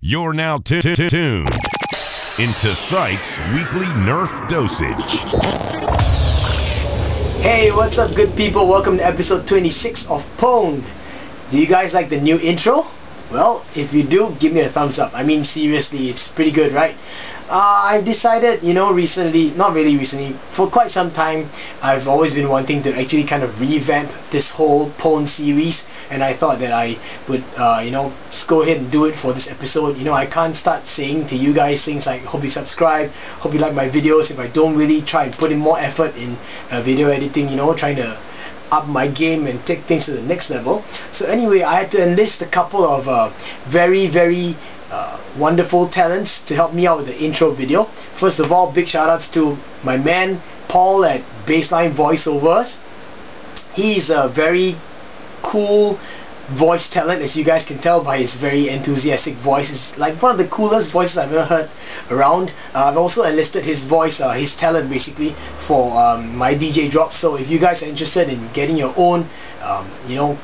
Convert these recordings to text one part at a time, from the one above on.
You're now tuned into Psych's weekly Nerf dosage. Hey, what's up good people? Welcome to episode 26 of PWND. Do you guys like the new intro? Well, if you do, give me a thumbs up. I mean, seriously, it's pretty good, right? I decided, recently, not really recently, for quite some time, I've always been wanting to actually kind of revamp this whole PWND series, and I thought that I would, just go ahead and do it for this episode. I can't start saying to you guys things like, hope you subscribe, hope you like my videos, if I don't really try and put in more effort in video editing, trying to up my game and take things to the next level. So anyway, I had to enlist a couple of very wonderful talents to help me out with the intro video. First of all, big shout outs to my man Paul at Baseline Voiceovers. He's a very cool voice talent, as you guys can tell by his very enthusiastic voice. It's like one of the coolest voices I've ever heard around. I've also enlisted his voice, his talent basically, for my DJ drops. So if you guys are interested in getting your own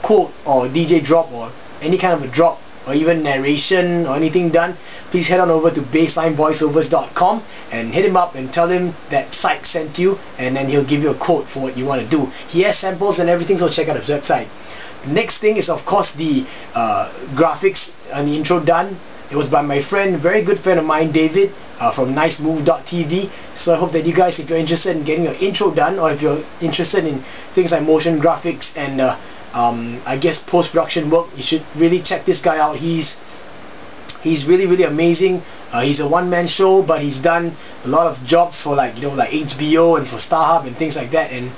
quote or DJ drop or any kind of a drop or even narration or anything done, please head on over to baselinevoiceovers.com and hit him up and tell him that Psych sent you, and then he'll give you a quote for what you want to do. He has samples and everything, so check out his website. The next thing is, of course, the graphics and the intro done. It was by my friend, very good friend of mine, David, from nicemove.tv. So I hope that you guys, if you're interested in getting your intro done, or if you're interested in things like motion graphics and I guess post-production work, you should really check this guy out. He's really amazing. He's a one-man show, but he's done a lot of jobs for like HBO and for StarHub and things like that. And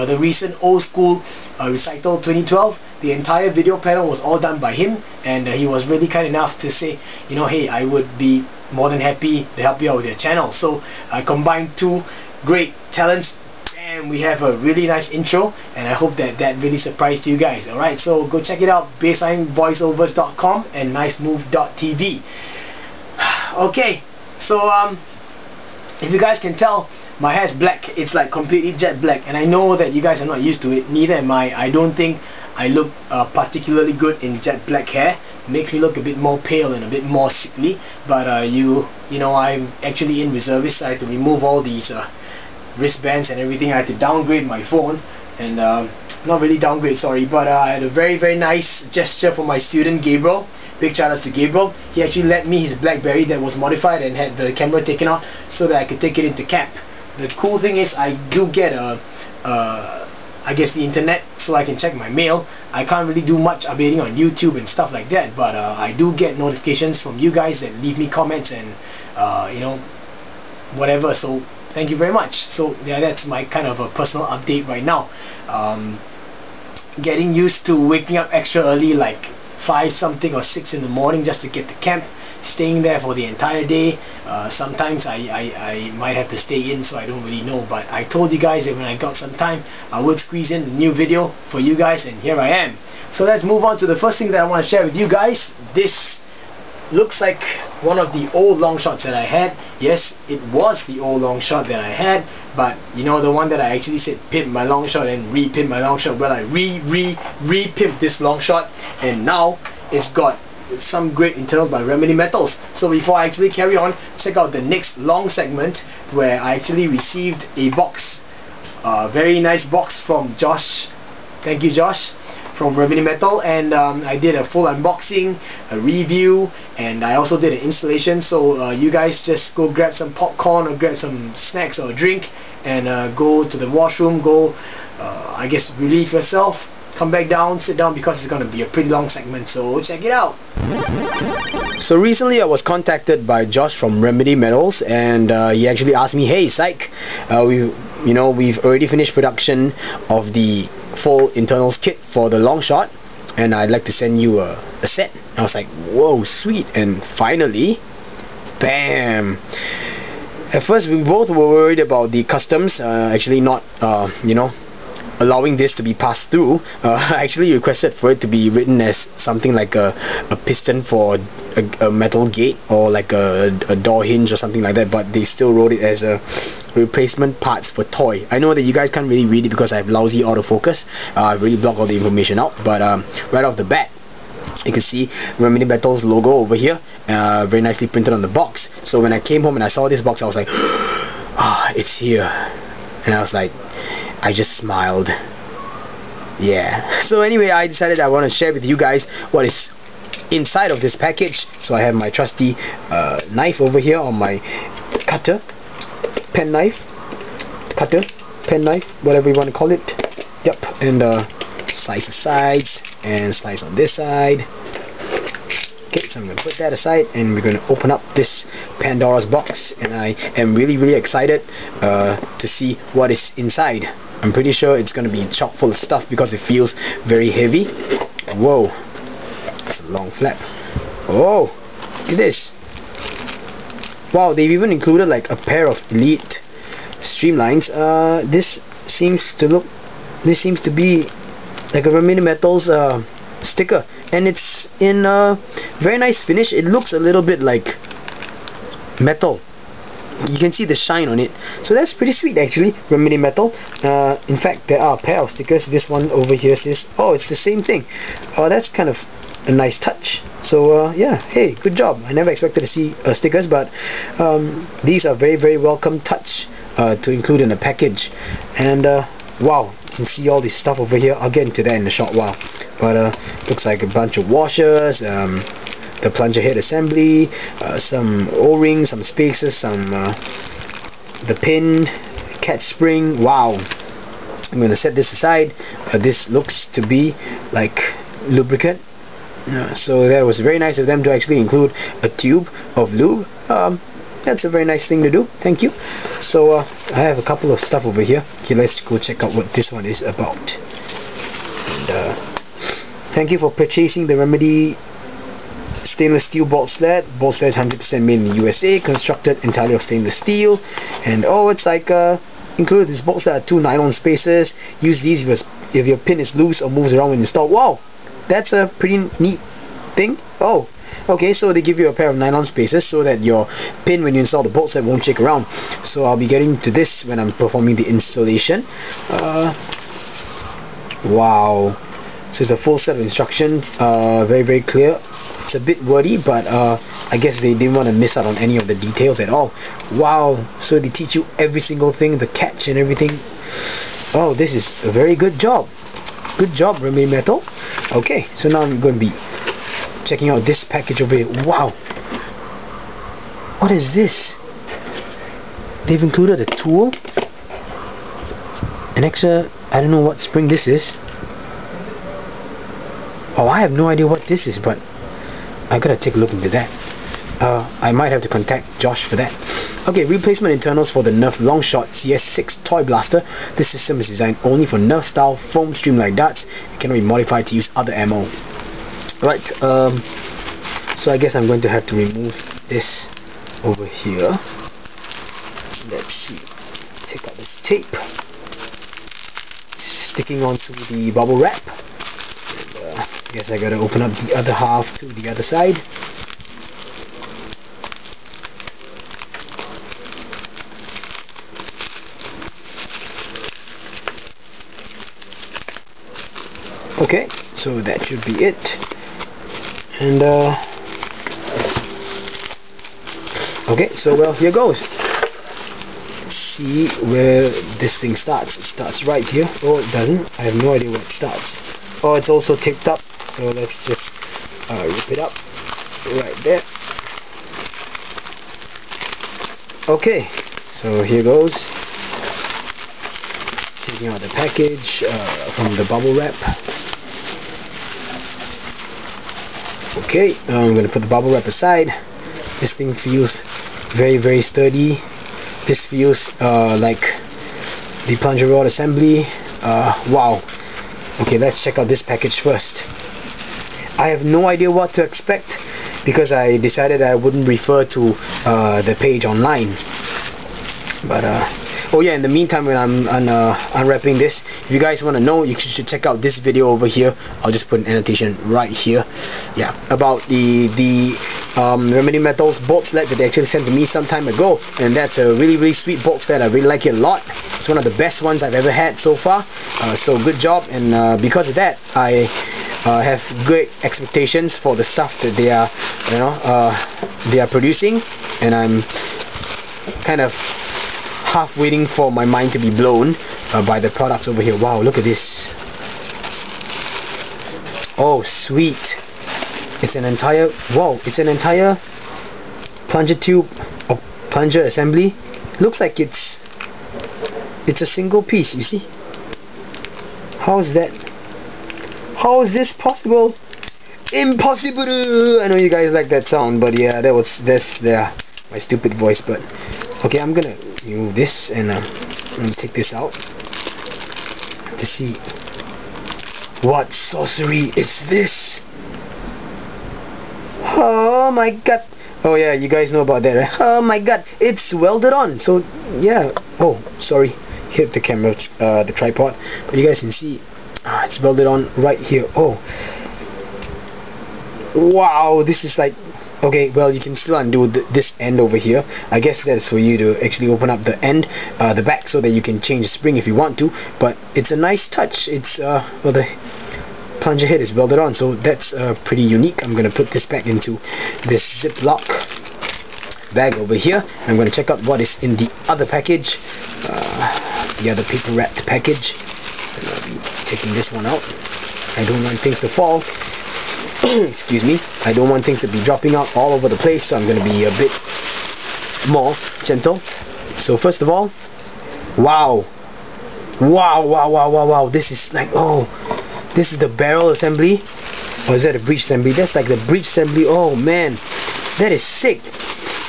the recent old school recital 2012, the entire video panel was all done by him, and he was really kind enough to say, hey, I would be more than happy to help you out with your channel. So I combined two great talents, and we have a really nice intro, and I hope that really surprised you guys. Alright, so go check it out, baselinevoiceovers.com and nicemove.tv. Okay, so if you guys can tell, my hair is black. It's like completely jet black, and I know that you guys are not used to it. Neither am I. I don't think I look particularly good in jet black hair. It makes me look a bit more pale and a bit more sickly. But I'm actually in reservist. I had to remove all these wristbands and everything. I had to downgrade my phone, and not really downgrade, sorry, but I had a very nice gesture for my student Gabriel. Big shout outs to Gabriel. He actually lent me his BlackBerry that was modified and had the camera taken out so that I could take it into camp. The cool thing is, I do get I guess the internet, so I can check my mail. I can't really do much updating on YouTube and stuff like that, but I do get notifications from you guys that leave me comments and whatever. So thank you very much. So yeah, that's my kind of a personal update right now. Getting used to waking up extra early, like 5 something or 6 in the morning, just to get to camp, staying there for the entire day. Sometimes I might have to stay in, so I don't really know, but I told you guys that when I got some time, I would squeeze in a new video for you guys, and here I am. So let's move on to the first thing that I want to share with you guys. This looks like one of the old Longshots that I had. Yes, it was the old Longshot that I had, but the one that I actually said pimp my Longshot and re-pimp my Longshot. Well, I re-pimped this Longshot, and now it's got some great internals by Remedy Metals. So before I actually carry on, check out the next long segment where I actually received a box, a very nice box from Josh. Thank you, Josh, from Remedy Metal, and I did a full unboxing, a review, and I also did an installation. So you guys just go grab some popcorn or grab some snacks or a drink, and go to the washroom, go I guess relieve yourself, come back down, sit down, because it's going to be a pretty long segment, so check it out. So recently I was contacted by Josh from Remedy Metals, and he actually asked me, hey Psych, we've already finished production of the full internals kit for the Longshot, and I'd like to send you a set. I was like, whoa, sweet. And finally, bam. At first we both were worried about the customs actually not allowing this to be passed through. I actually requested for it to be written as something like a piston for a metal gate, or like a door hinge or something like that, but they still wrote it as a replacement parts for toy. I know that you guys can't really read it because I have lousy autofocus. I've really blocked all the information out, but right off the bat, You can see Remedy Metal's logo over here, very nicely printed on the box. So when I came home and I saw this box, I was like, ah, it's here. And I was like, I just smiled. Yeah. So anyway, I decided I want to share with you guys what is inside of this package. So I have my trusty knife over here, on my cutter, pen knife, whatever you want to call it. Yep. And slice the sides and slice on this side. Okay, so I'm going to put that aside and we're going to open up this Pandora's box, and I am really excited to see what is inside. I'm pretty sure it's going to be chock full of stuff because it feels very heavy. Whoa, it's a long flap. Oh, look at this. Wow, they've even included like a pair of Elite Streamlines. This seems to be like a Remedy Metals sticker, and it's in a very nice finish. It looks a little bit like metal. You can see the shine on it, so that's pretty sweet actually. Remedy Metal. In fact, there are a pair of stickers. This one over here says, oh, it's the same thing. Oh, that's kind of a nice touch. So yeah, hey, good job. I never expected to see stickers, but these are very welcome touch to include in a package. And wow, you can see all this stuff over here. I'll get into that in a short while. But looks like a bunch of washers, the plunger head assembly, some O-rings, some spacers, some the pin, catch spring. Wow. I'm going to set this aside. This looks to be like lubricant. So that was very nice of them to actually include a tube of lube. That's a very nice thing to do. Thank you. So I have a couple of stuff over here. Okay, let's go check out what this one is about. And thank you for purchasing the Remedy stainless steel Boltsled. Boltsled is 100% made in the USA, constructed entirely of stainless steel. And oh, it's like included this Boltsled 2 nylon spacers. Use these if your pin is loose or moves around when installed. Wow, that's a pretty neat thing. Oh, okay, so they give you a pair of nylon spacers so that your pin, when you install the Boltsled, won't shake around. So I'll be getting to this when I'm performing the installation. Wow. So it's a full set of instructions, very clear. It's a bit wordy, but I guess they didn't want to miss out on any of the details at all. Wow, so they teach you every single thing, the catch and everything. Oh, this is a very good job. Good job, Remedy Metal. Okay, so now I'm going to be checking out this package over here. Wow, what is this? They've included a tool, an extra, I don't know what spring this is. Oh, I have no idea what this is, but I gotta take a look into that. I might have to contact Josh for that. Okay, replacement internals for the Nerf Longshot CS6 Toy Blaster. This system is designed only for Nerf style foam streamline darts. It cannot be modified to use other ammo. Right, so I guess I'm going to have to remove this over here. Let's see. Take out this tape. Sticking onto the bubble wrap. I guess I gotta open up the other half to the other side. Okay, so that should be it. And okay, so well, here goes. Let's see where this thing starts. It starts right here. Oh, it doesn't. I have no idea where it starts. Oh, it's also taped up, so let's just rip it up right there. Okay, so here goes. Taking out the package from the bubble wrap. Okay, I'm going to put the bubble wrap aside. This thing feels very sturdy. This feels like the plunger rod assembly. Wow. Okay, let's check out this package first. I have no idea what to expect because I decided I wouldn't refer to the page online. But oh yeah, in the meantime, when I'm unwrapping this, if you guys want to know, you should check out this video over here. I'll just put an annotation right here. Yeah, about the Remedy Metals Boltsled that they actually sent to me some time ago, and that's a really sweet Boltsled. I really like it a lot. It's one of the best ones I've ever had so far. So good job, and because of that, I have great expectations for the stuff that they are, they are producing, and I'm kind of half waiting for my mind to be blown by the products over here. Wow, look at this. Oh, sweet. It's an entire, wow, it's an entire plunger tube or plunger assembly. Looks like it's a single piece, you see? How is that? How is this possible? Impossible! I know you guys like that sound, but yeah, that's my stupid voice. But okay, I'm gonna remove this and I'm gonna take this out to see what sorcery is this. Oh my god! Oh yeah, you guys know about that, right? Oh my god, it's welded on. So yeah. Oh, sorry, hit the camera, the tripod. But you guys can see, it's welded on right here. Oh, wow, this is like, okay, well, you can still undo this end over here. I guess that's for you to actually open up the end, the back, so that you can change the spring if you want to. But it's a nice touch. It's well, the plunger head is welded on, so that's pretty unique. I'm gonna put this back into this Ziploc bag over here. I'm gonna check out what is in the other package, the other paper wrapped package. And I'll be taking this one out. I don't want things to fall. Excuse me. I don't want things to be dropping out all over the place, so I'm gonna be a bit more gentle. So first of all, wow, this is like, oh, this is the barrel assembly, or is that a breech assembly? That's like the breech assembly. Oh man, that is sick.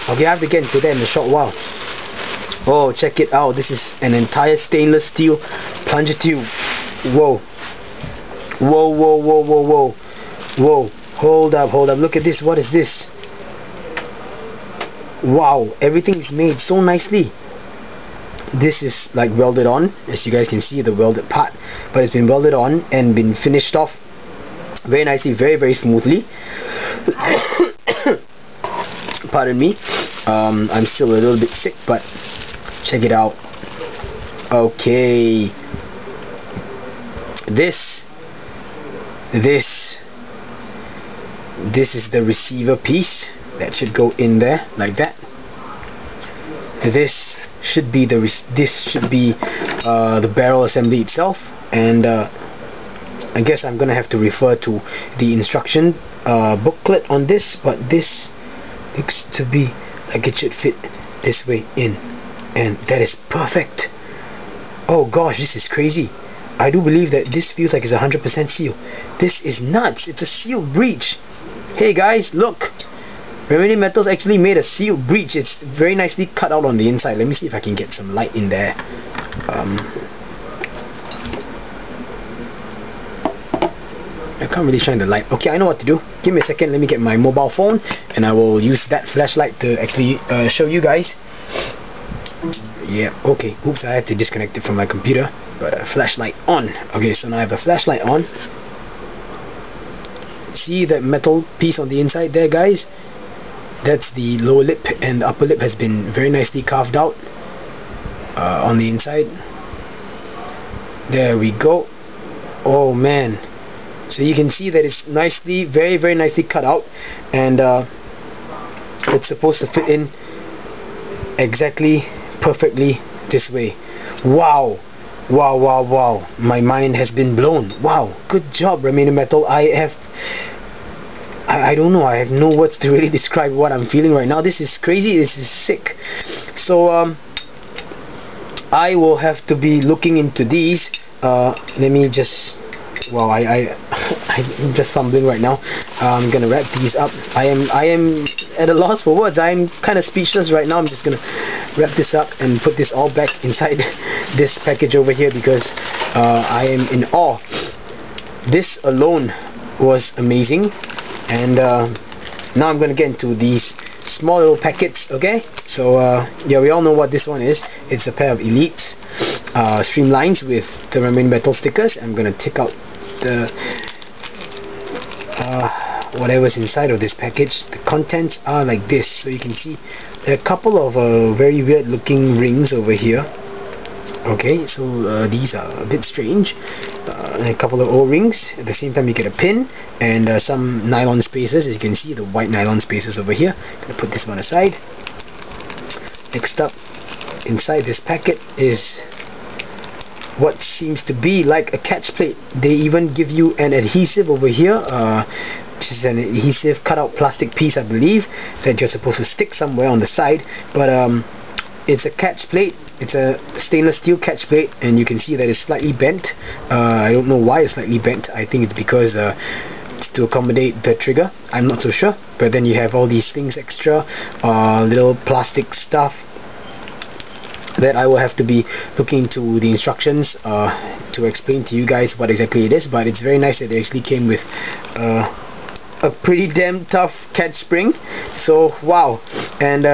Okay, I have to get into that in a short while. Oh, check it out. This is an entire stainless steel plunger tube. Whoa, hold up, look at this. What is this? Wow, everything is made so nicely. This is like welded on, as you guys can see, the welded part, but it's been welded on and been finished off very nicely, very smoothly. Pardon me, I'm still a little bit sick, but check it out. Okay, this is the receiver piece that should go in there like that. This should be the barrel assembly itself, and I guess I'm gonna have to refer to the instruction booklet on this, but this looks to be like it should fit this way in, and that is perfect. Oh gosh, this is crazy. I do believe that this feels like it's 100% seal. This is nuts. It's a sealed breech. Hey guys, look, Remedy Metals actually made a sealed breech. It's very nicely cut out on the inside. Let me see if I can get some light in there. I can't really shine the light. Okay, I know what to do. Give me a second. Let me get my mobile phone, and I will use that flashlight to actually show you guys. Yeah, okay. Oops, I had to disconnect it from my computer. But flashlight on. Okay, so now I have the flashlight on. See that metal piece on the inside there, guys? That's the lower lip, and the upper lip has been very nicely carved out on the inside. There we go. Oh man, so you can see that it's nicely, very nicely cut out, and it's supposed to fit in exactly perfectly this way. Wow, my mind has been blown. Wow, good job, Remedy Metal. I don't know, I have no words to really describe what I'm feeling right now. This is crazy, this is sick. So I will have to be looking into these. Let me just, well, I'm just fumbling right now. I'm gonna wrap these up. I am at a loss for words. I'm kind of speechless right now. I'm just gonna wrap this up and put this all back inside this package over here, because I am in awe. This alone was amazing. And now I'm gonna get into these small little packets. Okay, so yeah, we all know what this one is. It's a pair of Elites streamlines with the Remedy Metal stickers. I'm gonna take out the whatever's inside of this package. The contents are like this, so you can see there are a couple of very weird looking rings over here. Okay, so these are a bit strange. A couple of O-rings. At the same time you get a pin and some nylon spacers. As you can see, the white nylon spacers over here. I'm gonna put this one aside. Next up, inside this packet is what seems to be like a catch plate. They even give you an adhesive over here, which is an adhesive cutout plastic piece, I believe, that you're supposed to stick somewhere on the side. But it's a catch plate. It's a stainless steel catch plate, and you can see that it's slightly bent. I don't know why it's slightly bent. I think it's because it's to accommodate the trigger. I'm not so sure. But then you have all these things extra, little plastic stuff that I will have to be looking into the instructions to explain to you guys what exactly it is. But it's very nice that they actually came with a pretty damn tough catch spring. So wow. And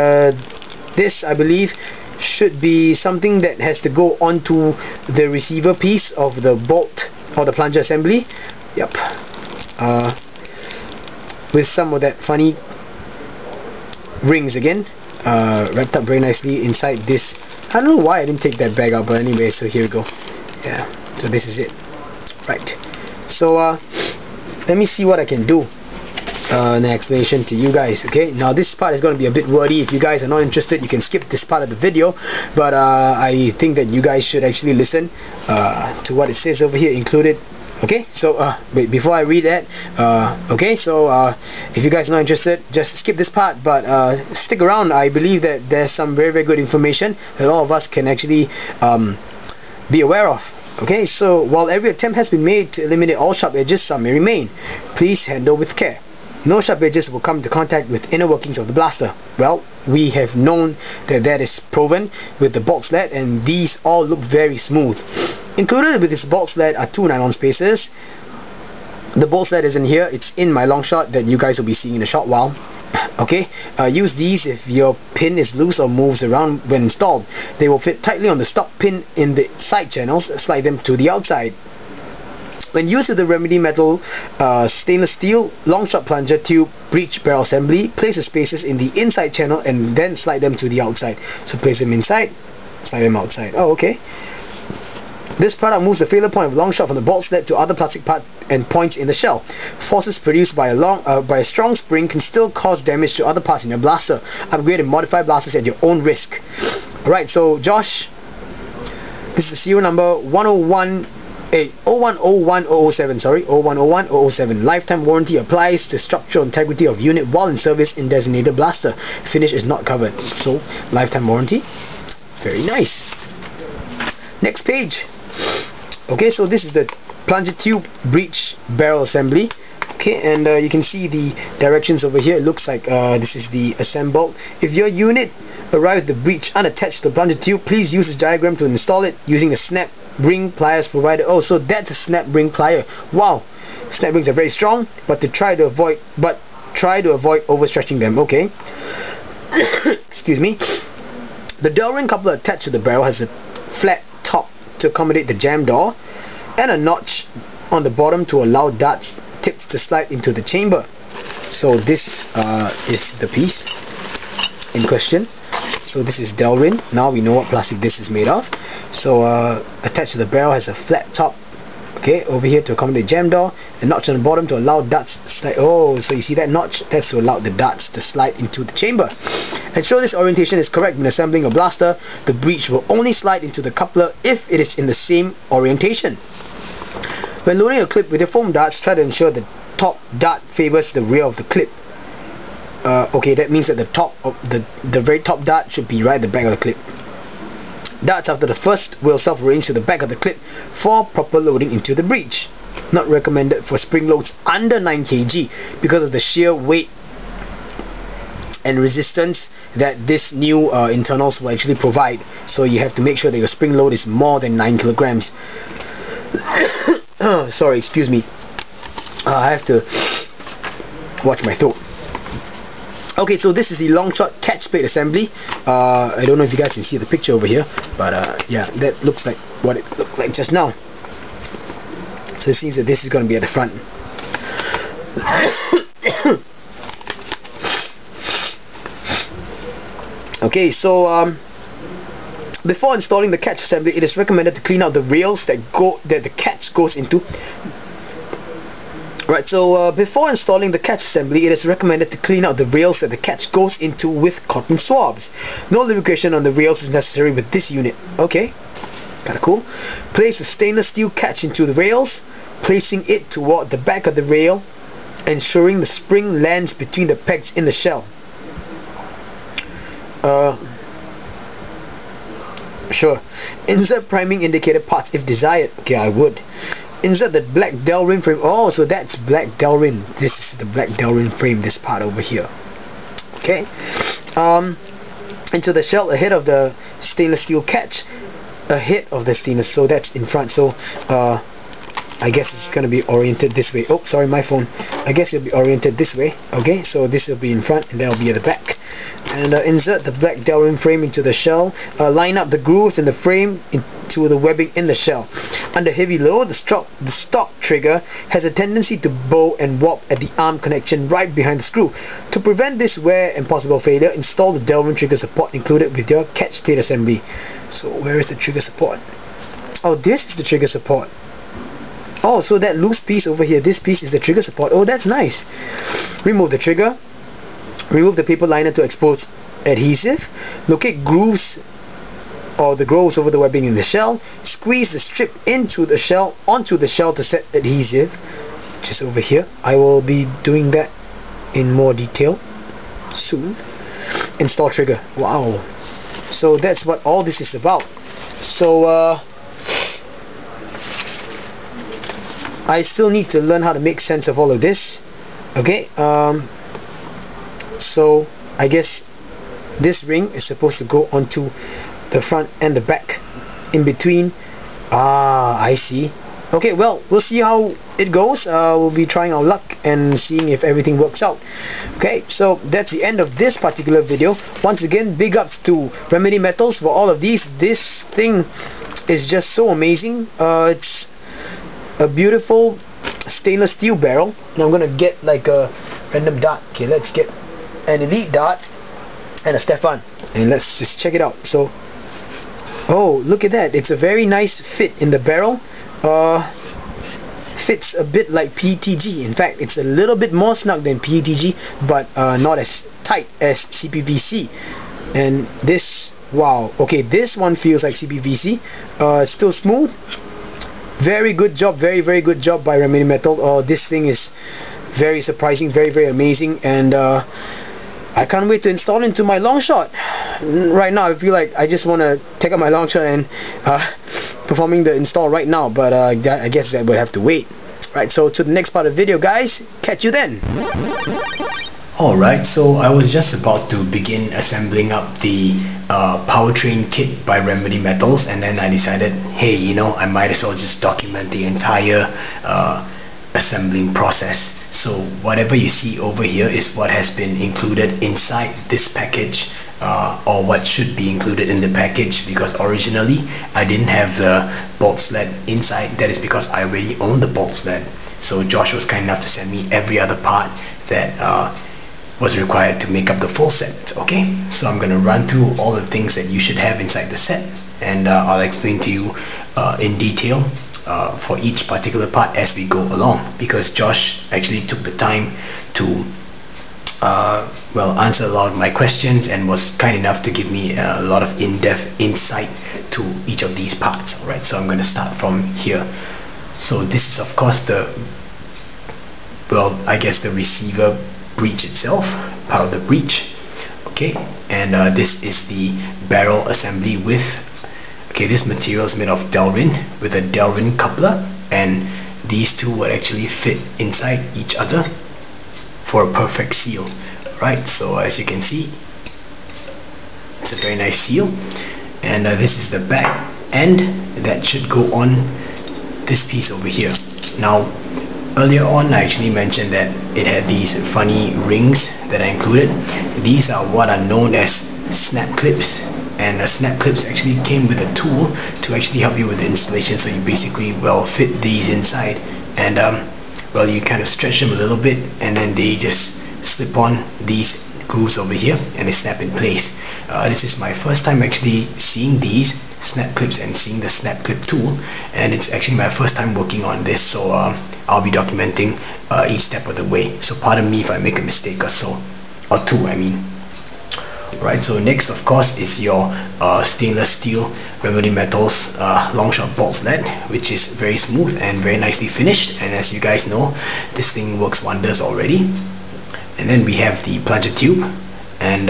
this, I believe, should be something that has to go onto the receiver piece of the bolt or the plunger assembly. Yep. With some of that funny rings again, wrapped up very nicely inside this. I don't know why I didn't take that bag out, but anyway, so here we go. Yeah, so this is it. Right. So let me see what I can do. An explanation to you guys. Okay, now this part is going to be a bit wordy. If you guys are not interested, you can skip this part of the video, but I think that you guys should actually listen to what it says over here included. Okay, so wait, before I read that, okay, so if you guys are not interested, just skip this part, but stick around. I believe that there's some very, very good information that all of us can actually be aware of. Okay, so while every attempt has been made to eliminate all sharp edges, some may remain. Please handle with care. No sharp edges will come into contact with inner workings of the blaster. Well, we have known that that is proven with the Boltsled, and these all look very smooth. Included with this Boltsled are 2 nylon spacers. The Boltsled isn't here, it's in my Longshot that you guys will be seeing in a short while. Okay, use these if your pin is loose or moves around when installed. They will fit tightly on the stop pin in the side channels. Slide them to the outside. When used with the Remedy Metal stainless steel Longshot plunger tube breech barrel assembly, place the spacers in the inside channel and then slide them to the outside. So place them inside, slide them outside. Oh, okay. This product moves the failure point of Longshot from the Boltsled to other plastic parts and points in the shell. Forces produced by a strong spring can still cause damage to other parts in your blaster. Upgrade and modify blasters at your own risk. Alright, so Josh, this is serial number 0101-007, sorry, 0101-007. Lifetime warranty applies to structural integrity of unit while in service in designated blaster. Finish is not covered. So, lifetime warranty. Very nice. Next page. Okay, so this is the plunger tube breech barrel assembly. Okay, and you can see the directions over here. It looks like this is the assembled. If your unit arrives with the breech unattached to the plunger tube, please use this diagram to install it using the snap ring pliers provided. Oh, so that's a snap ring plier. Wow, snap rings are very strong, but try to avoid overstretching them. Okay. Excuse me. The door ring coupler attached to the barrel has a flat top to accommodate the jam door and a notch on the bottom to allow darts tips to slide into the chamber. So this is the piece in question. So this is Delrin. Now we know what plastic this is made of. So attached to the barrel has a flat top, okay, over here to accommodate jam door, a notch on the bottom to allow darts to slide. Oh, so you see that notch? That's to allow the darts to slide into the chamber. Ensure this orientation is correct when assembling a blaster. The breech will only slide into the coupler if it is in the same orientation. When loading a clip with your foam darts, try to ensure the top dart favors the rear of the clip. Okay, that means that the top of the very top dart should be right at the back of the clip. Darts after the first will self-arrange to the back of the clip for proper loading into the breech. Not recommended for spring loads under 9 kg because of the sheer weight and resistance that this new internals will actually provide. So you have to make sure that your spring load is more than 9 kilograms. Sorry, excuse me. I have to watch my throat. Okay, so this is the Longshot catch plate assembly. I don't know if you guys can see the picture over here, but yeah, that looks like what it looked like just now. So it seems that this is going to be at the front. Okay, so Before installing the catch assembly, it is recommended to clean out the rails that the catch goes into. Right, so before installing the catch assembly, it is recommended to clean out the rails that the catch goes into with cotton swabs. No lubrication on the rails is necessary with this unit. Okay, kinda cool. Place a stainless steel catch into the rails, placing it toward the back of the rail, ensuring the spring lands between the pegs in the shell. Sure. Insert priming indicator parts if desired. Okay, I would. Insert the black Delrin frame. Oh, so that's black Delrin. This is the black Delrin frame, this part over here. Okay. Into the shell ahead of the stainless steel catch. Ahead of the stainless, so that's in front. So I guess it's gonna be oriented this way. Oh, sorry, my phone. I guess it'll be oriented this way. Okay, so this will be in front and that'll be at the back. And insert the black Delrin frame into the shell. Line up the grooves in the frame into the webbing in the shell. Under heavy load, the stock trigger has a tendency to bow and warp at the arm connection right behind the screw. To prevent this wear and possible failure, install the Delrin trigger support included with your catch plate assembly. So where is the trigger support? Oh, this is the trigger support. Oh, so that loose piece over here, this piece is the trigger support. Oh, that's nice. Remove the trigger. Remove the paper liner to expose adhesive. Locate grooves or the grooves over the webbing in the shell. Squeeze the strip into the shell, onto the shell to set adhesive, which is over here. I will be doing that in more detail soon. Install trigger. Wow. So that's what all this is about. So I still need to learn how to make sense of all of this. Okay, so I guess this ring is supposed to go onto the front and the back in between. I see. Okay, well, we'll see how it goes. We'll be trying our luck and seeing if everything works out. Okay, so that's the end of this particular video. Once again, big ups to Remedy Metals for all of these. This thing is just so amazing. It's a beautiful stainless steel barrel, and I'm gonna get like a random dart. Okay, let's get an elite dart and a Stefan, and let's just check it out. So, oh, look at that, it's a very nice fit in the barrel. Fits a bit like PETG. In fact, it's a little bit more snug than PETG, but not as tight as CPVC. And this, wow, okay, this one feels like CPVC. Still smooth. Very good job, very good job by Remedy Metal. This thing is very surprising, very amazing, and I can't wait to install it into my Longshot. Right now I feel like I just want to take out my Longshot and performing the install right now, but I guess that would have to wait. Right, so to the next part of the video, guys. Catch you then. Alright, so I was just about to begin assembling up the powertrain kit by Remedy Metals, and then I decided, hey, you know, I might as well just document the entire assembling process. So whatever you see over here is what has been included inside this package, or what should be included in the package, because originally I didn't have the Boltsled inside. That is because I already own the Boltsled. So Josh was kind enough to send me every other part that was required to make up the full set. Okay, so I'm gonna run through all the things that you should have inside the set, and I'll explain to you in detail for each particular part as we go along, because Josh actually took the time to well, answer a lot of my questions and was kind enough to give me a lot of in-depth insight to each of these parts. Alright, so I'm going to start from here. So this is of course the, well, I guess the receiver breech itself, part of the breech. Okay, and this is the barrel assembly with, okay, this material is made of Delrin with a Delrin coupler, and these two would actually fit inside each other for a perfect seal. Right, so as you can see, it's a very nice seal, and this is the back end that should go on this piece over here. Now earlier on I actually mentioned that it had these funny rings that I included. These are what are known as snap clips, and snap clips actually came with a tool to actually help you with the installation. So you basically, well, fit these inside, and well, you kind of stretch them a little bit, and then they just slip on these grooves over here, and they snap in place. This is my first time actually seeing these snap clips and seeing the snap clip tool, and it's actually my first time working on this, so I'll be documenting each step of the way. So pardon me if I make a mistake or so, or two I mean. Right, so next of course is your stainless steel Remedy Metals Longshot Boltsled, which is very smooth and very nicely finished, and as you guys know, this thing works wonders already. And then we have the plunger tube, and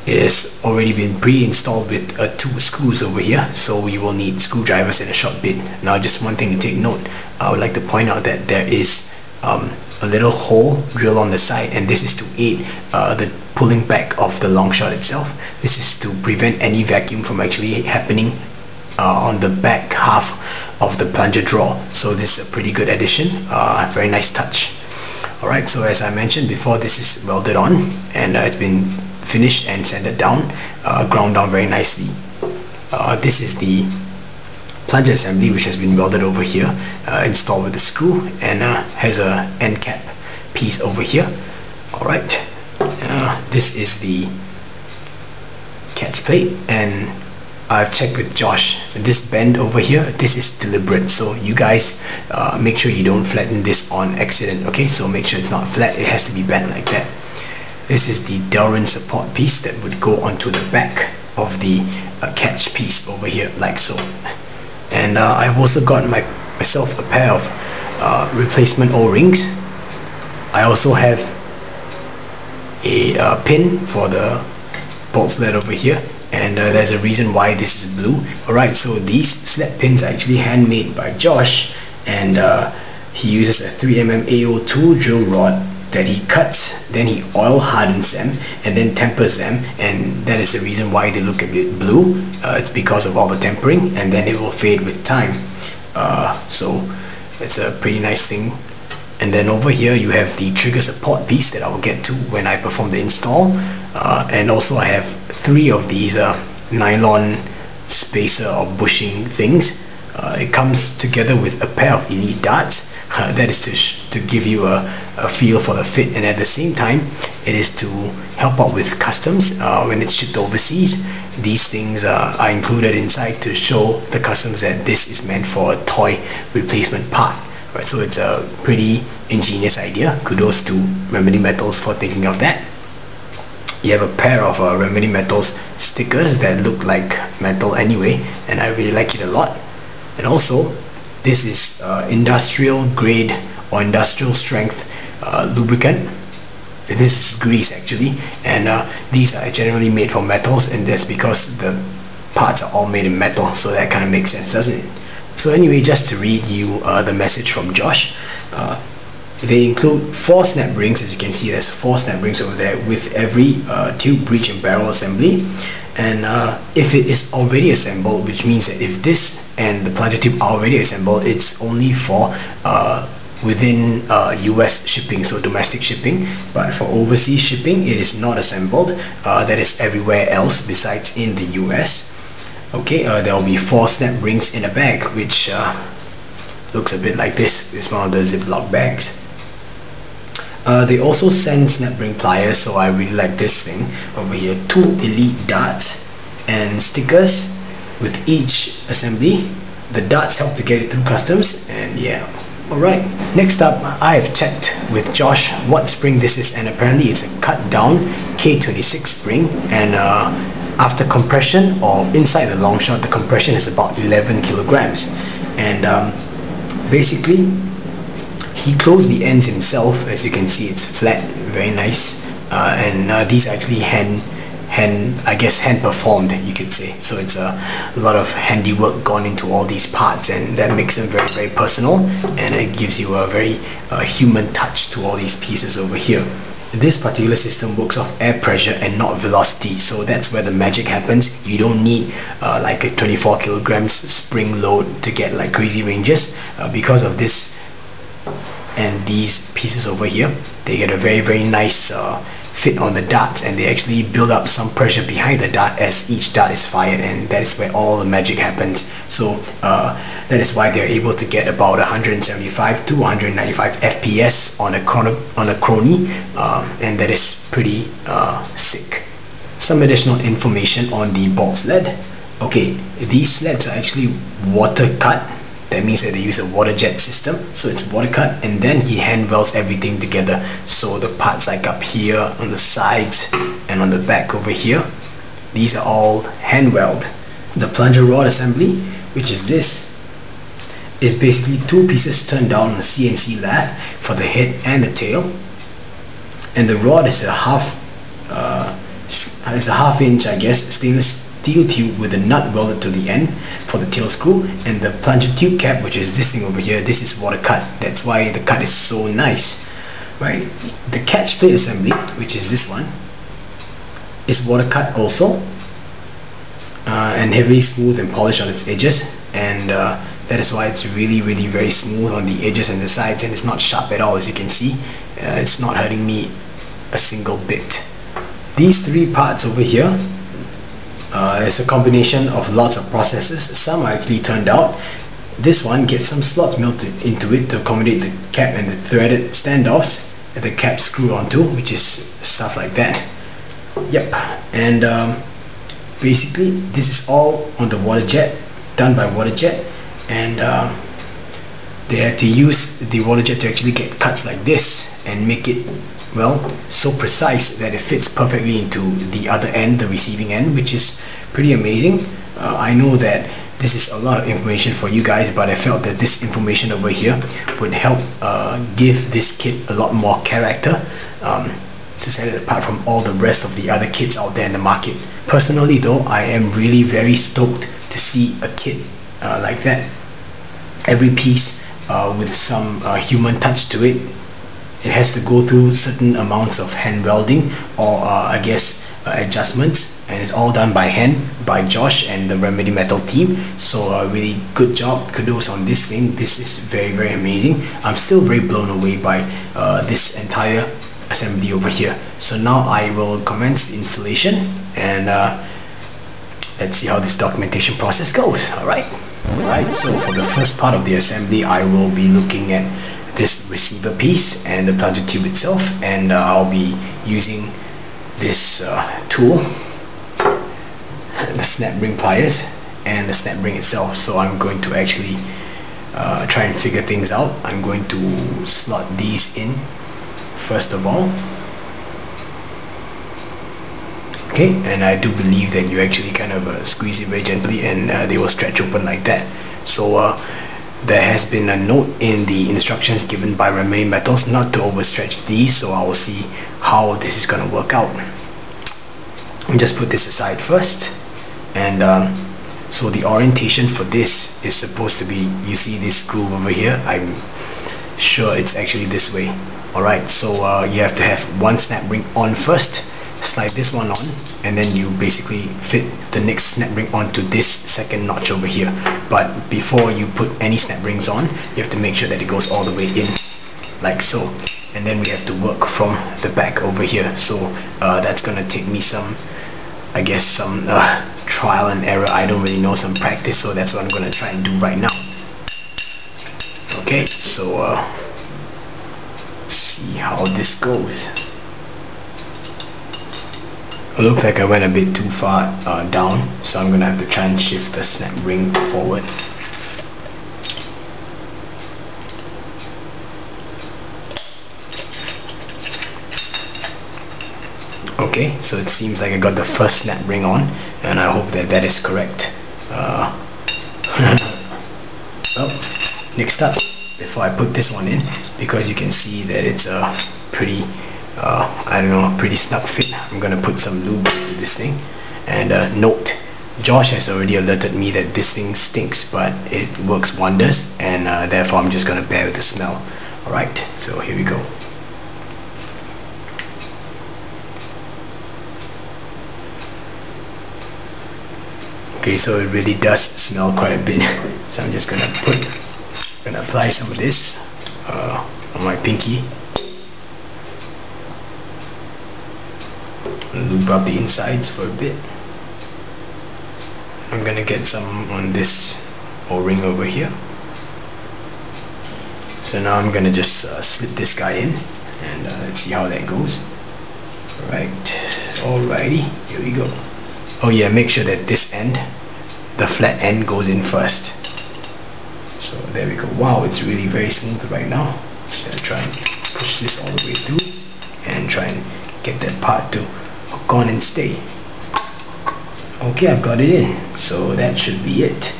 it has already been pre-installed with 2 screws over here, so we will need screwdrivers and a short bit. Now just one thing to take note, I would like to point out that there is a little hole drilled on the side, and this is to aid the pulling back of the Longshot itself. This is to prevent any vacuum from actually happening on the back half of the plunger draw. So this is a pretty good addition, very nice touch. Alright, so as I mentioned before, this is welded on, and it's been finished and sanded down, ground down very nicely. This is the plunger assembly, which has been welded over here, installed with the screw, and has a end cap piece over here. Alright, this is the catch plate, and I've checked with Josh. This bend over here, this is deliberate, so you guys make sure you don't flatten this on accident, okay? So make sure it's not flat, it has to be bent like that. This is the Delrin support piece that would go onto the back of the catch piece over here, like so. And I've also got myself a pair of replacement O-rings. I also have a pin for the Boltsled over here, and there's a reason why this is blue. Alright, so these sled pins are actually handmade by Josh, and he uses a 3mm AO2 drill rod that he cuts, then he oil hardens them and then tempers them, and that is the reason why they look a bit blue. It's because of all the tempering, and then it will fade with time. So it's a pretty nice thing. And then over here you have the trigger support piece that I will get to when I perform the install, and also I have 3 of these nylon spacer or bushing things. It comes together with a pair of elite darts. That is to give you a feel for the fit, and at the same time it is to help out with customs. When it's shipped overseas, these things are included inside to show the customs that this is meant for a toy replacement part. Right, so it's a pretty ingenious idea. Kudos to Remedy Metals for thinking of that. You have a pair of Remedy Metals stickers that look like metal anyway, and I really like it a lot. And also, this is industrial grade or industrial strength lubricant. This is grease actually, and these are generally made from metals, and that's because the parts are all made in metal, so that kind of makes sense, doesn't it? So anyway, just to read you the message from Josh, they include 4 snap rings. As you can see, there's 4 snap rings over there with every tube, breech and barrel assembly. And if it is already assembled, which means that if this and the plunger tube are already assembled, it's only for within US shipping, so domestic shipping. But for overseas shipping, it is not assembled. That is everywhere else besides in the US. Okay, there will be 4 snap rings in a bag, which looks a bit like this. It's one of the Ziploc bags. They also send snap ring pliers, so I really like this thing over here. 2 elite darts and stickers with each assembly. The darts help to get it through customs, and yeah. Alright, next up, I have checked with Josh what spring this is, and apparently it's a cut down K26 spring, and after compression, or inside the Longshot, the compression is about 11 kilograms. And basically, he closed the ends himself. As you can see, it's flat, very nice, and these are actually hand performed, you could say. So it's a lot of handiwork gone into all these parts, and that makes them very, very personal, and it gives you a very human touch to all these pieces over here. This particular system works off air pressure and not velocity, so that's where the magic happens. You don't need like a 24 kilograms spring load to get like crazy ranges. Because of this and these pieces over here, they get a very, very nice fit on the darts, and they actually build up some pressure behind the dart as each dart is fired, and that is where all the magic happens. So that is why they're able to get about 175 to 195 FPS on a Crony, and that is pretty sick. Some additional information on the Boltsled. Okay, these sleds are actually water cut. That means that they use a water jet system, so it's water cut, and then he hand welds everything together. So the parts like up here, on the sides, and on the back over here, these are all hand weld. The plunger rod assembly, which is this, is basically two pieces turned down on a CNC lathe for the head and the tail, and the rod is a half inch, I guess, stainless steel tube with a nut welded to the end for the tail screw, and the plunger tube cap, which is this thing over here, this is water cut. That's why the cut is so nice, right? The catch plate assembly, which is this one, is water cut also, and heavily smooth and polished on its edges, and that is why it's really very smooth on the edges and the sides, and it's not sharp at all. As you can see, it's not hurting me a single bit. These three parts over here, it's a combination of lots of processes. Some are actually turned out. This one gets some slots melted into it to accommodate the cap and the threaded standoffs that the cap screw onto, which is stuff like that. Yep, and basically this is all on the water jet, done by water jet, and they had to use the water jet to actually get cuts like this and make it, well, so precise that it fits perfectly into the other end, the receiving end, which is pretty amazing. I know that this is a lot of information for you guys, but I felt that this information over here would help give this kit a lot more character, to set it apart from all the rest of the other kits out there in the market. Personally though, I am really very stoked to see a kit like that. Every piece with some human touch to it. It has to go through certain amounts of hand welding, or I guess adjustments, and it's all done by hand by Josh and the Remedy Metal team. So really good job, kudos on this thing. This is very amazing. I'm still very blown away by this entire assembly over here. So now I will commence the installation, and let's see how this documentation process goes. Alright, so for the first part of the assembly, I will be looking at this receiver piece and the plunger tube itself, and I'll be using this tool, the snap ring pliers and the snap ring itself. So I'm going to actually try and figure things out. I'm going to slot these in first of all. Okay, and I do believe that you actually kind of squeeze it very gently, and they will stretch open like that. So there has been a note in the instructions given by Remedy Metals not to overstretch these, so I will see how this is going to work out. I'll just put this aside first, and so the orientation for this is supposed to be, you see this groove over here, I'm sure it's actually this way. Alright, so you have to have one snap ring on first, slide this one on, and then you basically fit the next snap ring onto this second notch over here. But before you put any snap rings on, you have to make sure that it goes all the way in, like so. And then we have to work from the back over here. So that's gonna take me some, I guess, some trial and error. I don't really know, some practice. So that's what I'm gonna try and do right now. Okay, so see how this goes. It looks like I went a bit too far down, so I'm gonna have to try and shift the snap ring forward. Okay, so it seems like I got the first snap ring on, and I hope that that is correct. Well, next up, before I put this one in, because you can see that it's a pretty I don't know, pretty snug fit, I'm gonna put some lube into this thing. And note, Josh has already alerted me that this thing stinks, but it works wonders, and therefore I'm just gonna bear with the smell. Alright, so here we go. Okay, so it really does smell quite a bit. So I'm just gonna apply some of this on my pinky. lube up the insides for a bit. I'm gonna get some on this O-ring over here. So now I'm gonna just slip this guy in, and let's see how that goes. Alrighty, here we go. Oh yeah, make sure that this end, the flat end, goes in first. So there we go. Wow, it's really very smooth right now. Just gonna try and push this all the way through and try and get that part to hook on and stay. Okay, I've got it in, so that should be it.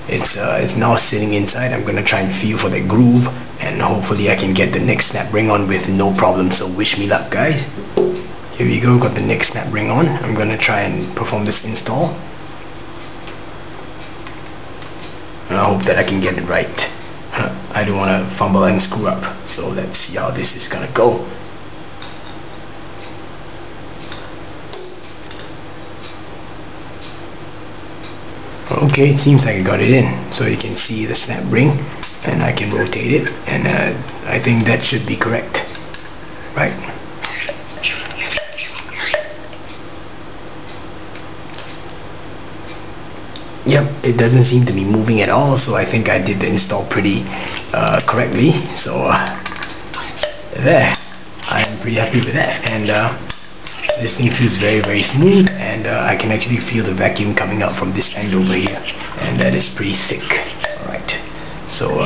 It's now sitting inside. I'm gonna try and feel for the groove, and hopefully I can get the next snap ring on with no problem. So wish me luck, guys. Here we go, got the next snap ring on. I'm gonna try and perform this install, and I hope that I can get it right. I don't want to fumble and screw up, so let's see how this is gonna go. Okay, it seems like I got it in, so you can see the snap ring, and I can rotate it, and I think that should be correct. Right. Yep, it doesn't seem to be moving at all, so I think I did the install pretty correctly. So there, I'm pretty happy with that, and this thing feels very, very smooth, and I can actually feel the vacuum coming out from this end over here, and that is pretty sick. Alright, so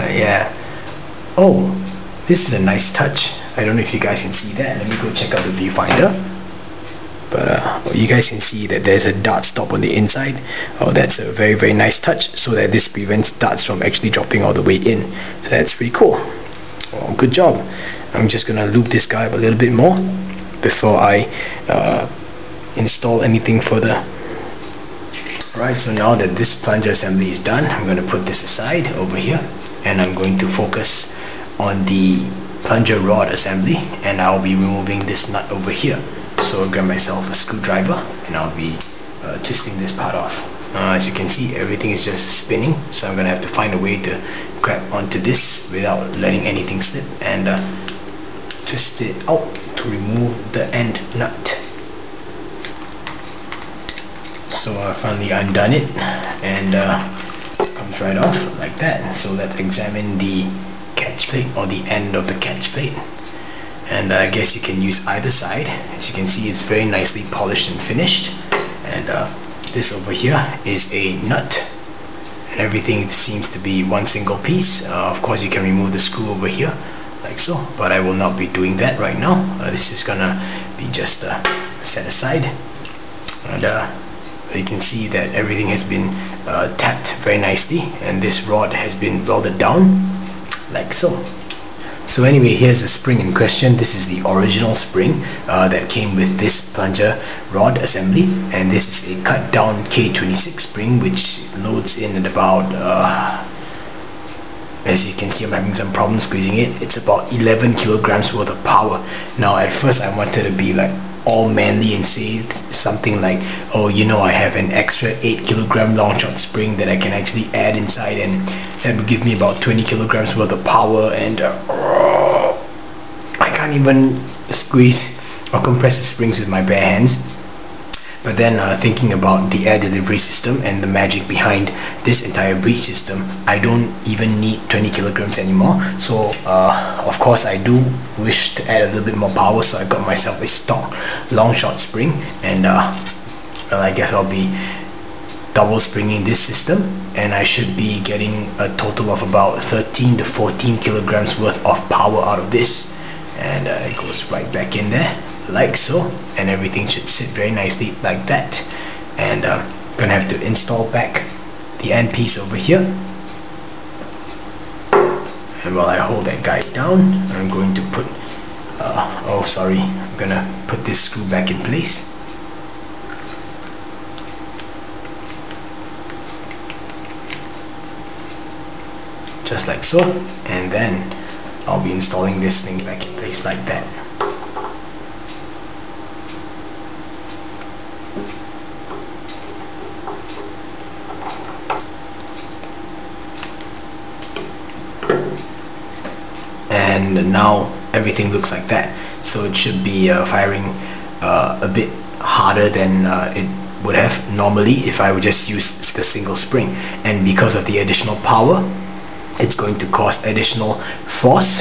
yeah. Oh, this is a nice touch. I don't know if you guys can see that. Let me go check out the viewfinder. But you guys can see that there's a dart stop on the inside. Oh, that's a very, very nice touch, so that this prevents darts from actually dropping all the way in. So that's pretty cool. Oh, good job. I'm just gonna loop this guy up a little bit more before I install anything further. Right, so now that this plunger assembly is done, I'm going to put this aside over here, and I'm going to focus on the plunger rod assembly, and I'll be removing this nut over here. So I'll grab myself a screwdriver, and I'll be twisting this part off. As you can see, everything is just spinning, so I'm going to have to find a way to grab onto this without letting anything slip, and twist it out to remove the end nut. So I finally undone it, and it comes right off like that. So let's examine the catch plate, or the end of the catch plate, and I guess you can use either side. As you can see, it's very nicely polished and finished, and this over here is a nut, and everything seems to be one single piece. Of course you can remove the screw over here like so, but I will not be doing that right now. This is gonna be just set aside, and you can see that everything has been tapped very nicely, and this rod has been welded down like so. So anyway, here's the spring in question. This is the original spring that came with this plunger rod assembly, and this is a cut down K26 spring, which loads in at about as you can see, I'm having some problems squeezing it. It's about 11 kilograms worth of power. Now at first I wanted to be like all manly and say something like, oh, you know, I have an extra 8 kilogram Longshot spring that I can actually add inside, and that would give me about 20 kilograms worth of power, and I can't even squeeze or compress the springs with my bare hands. But then thinking about the air delivery system and the magic behind this entire Breech system, I don't even need 20 kilograms anymore. So of course I do wish to add a little bit more power, so I got myself a stock Longshot spring, and well, I guess I'll be double springing this system, and I should be getting a total of about 13 to 14 kilograms worth of power out of this, and it goes right back in there like so, and everything should sit very nicely like that. And I'm gonna have to install back the end piece over here, and while I hold that guy down, I'm going to put I'm gonna put this screw back in place. Just like so, and then I'll be installing this thing back in place like that. And now everything looks like that. So it should be firing a bit harder than it would have normally if I would just use the single spring. And because of the additional power, it's going to cause additional force,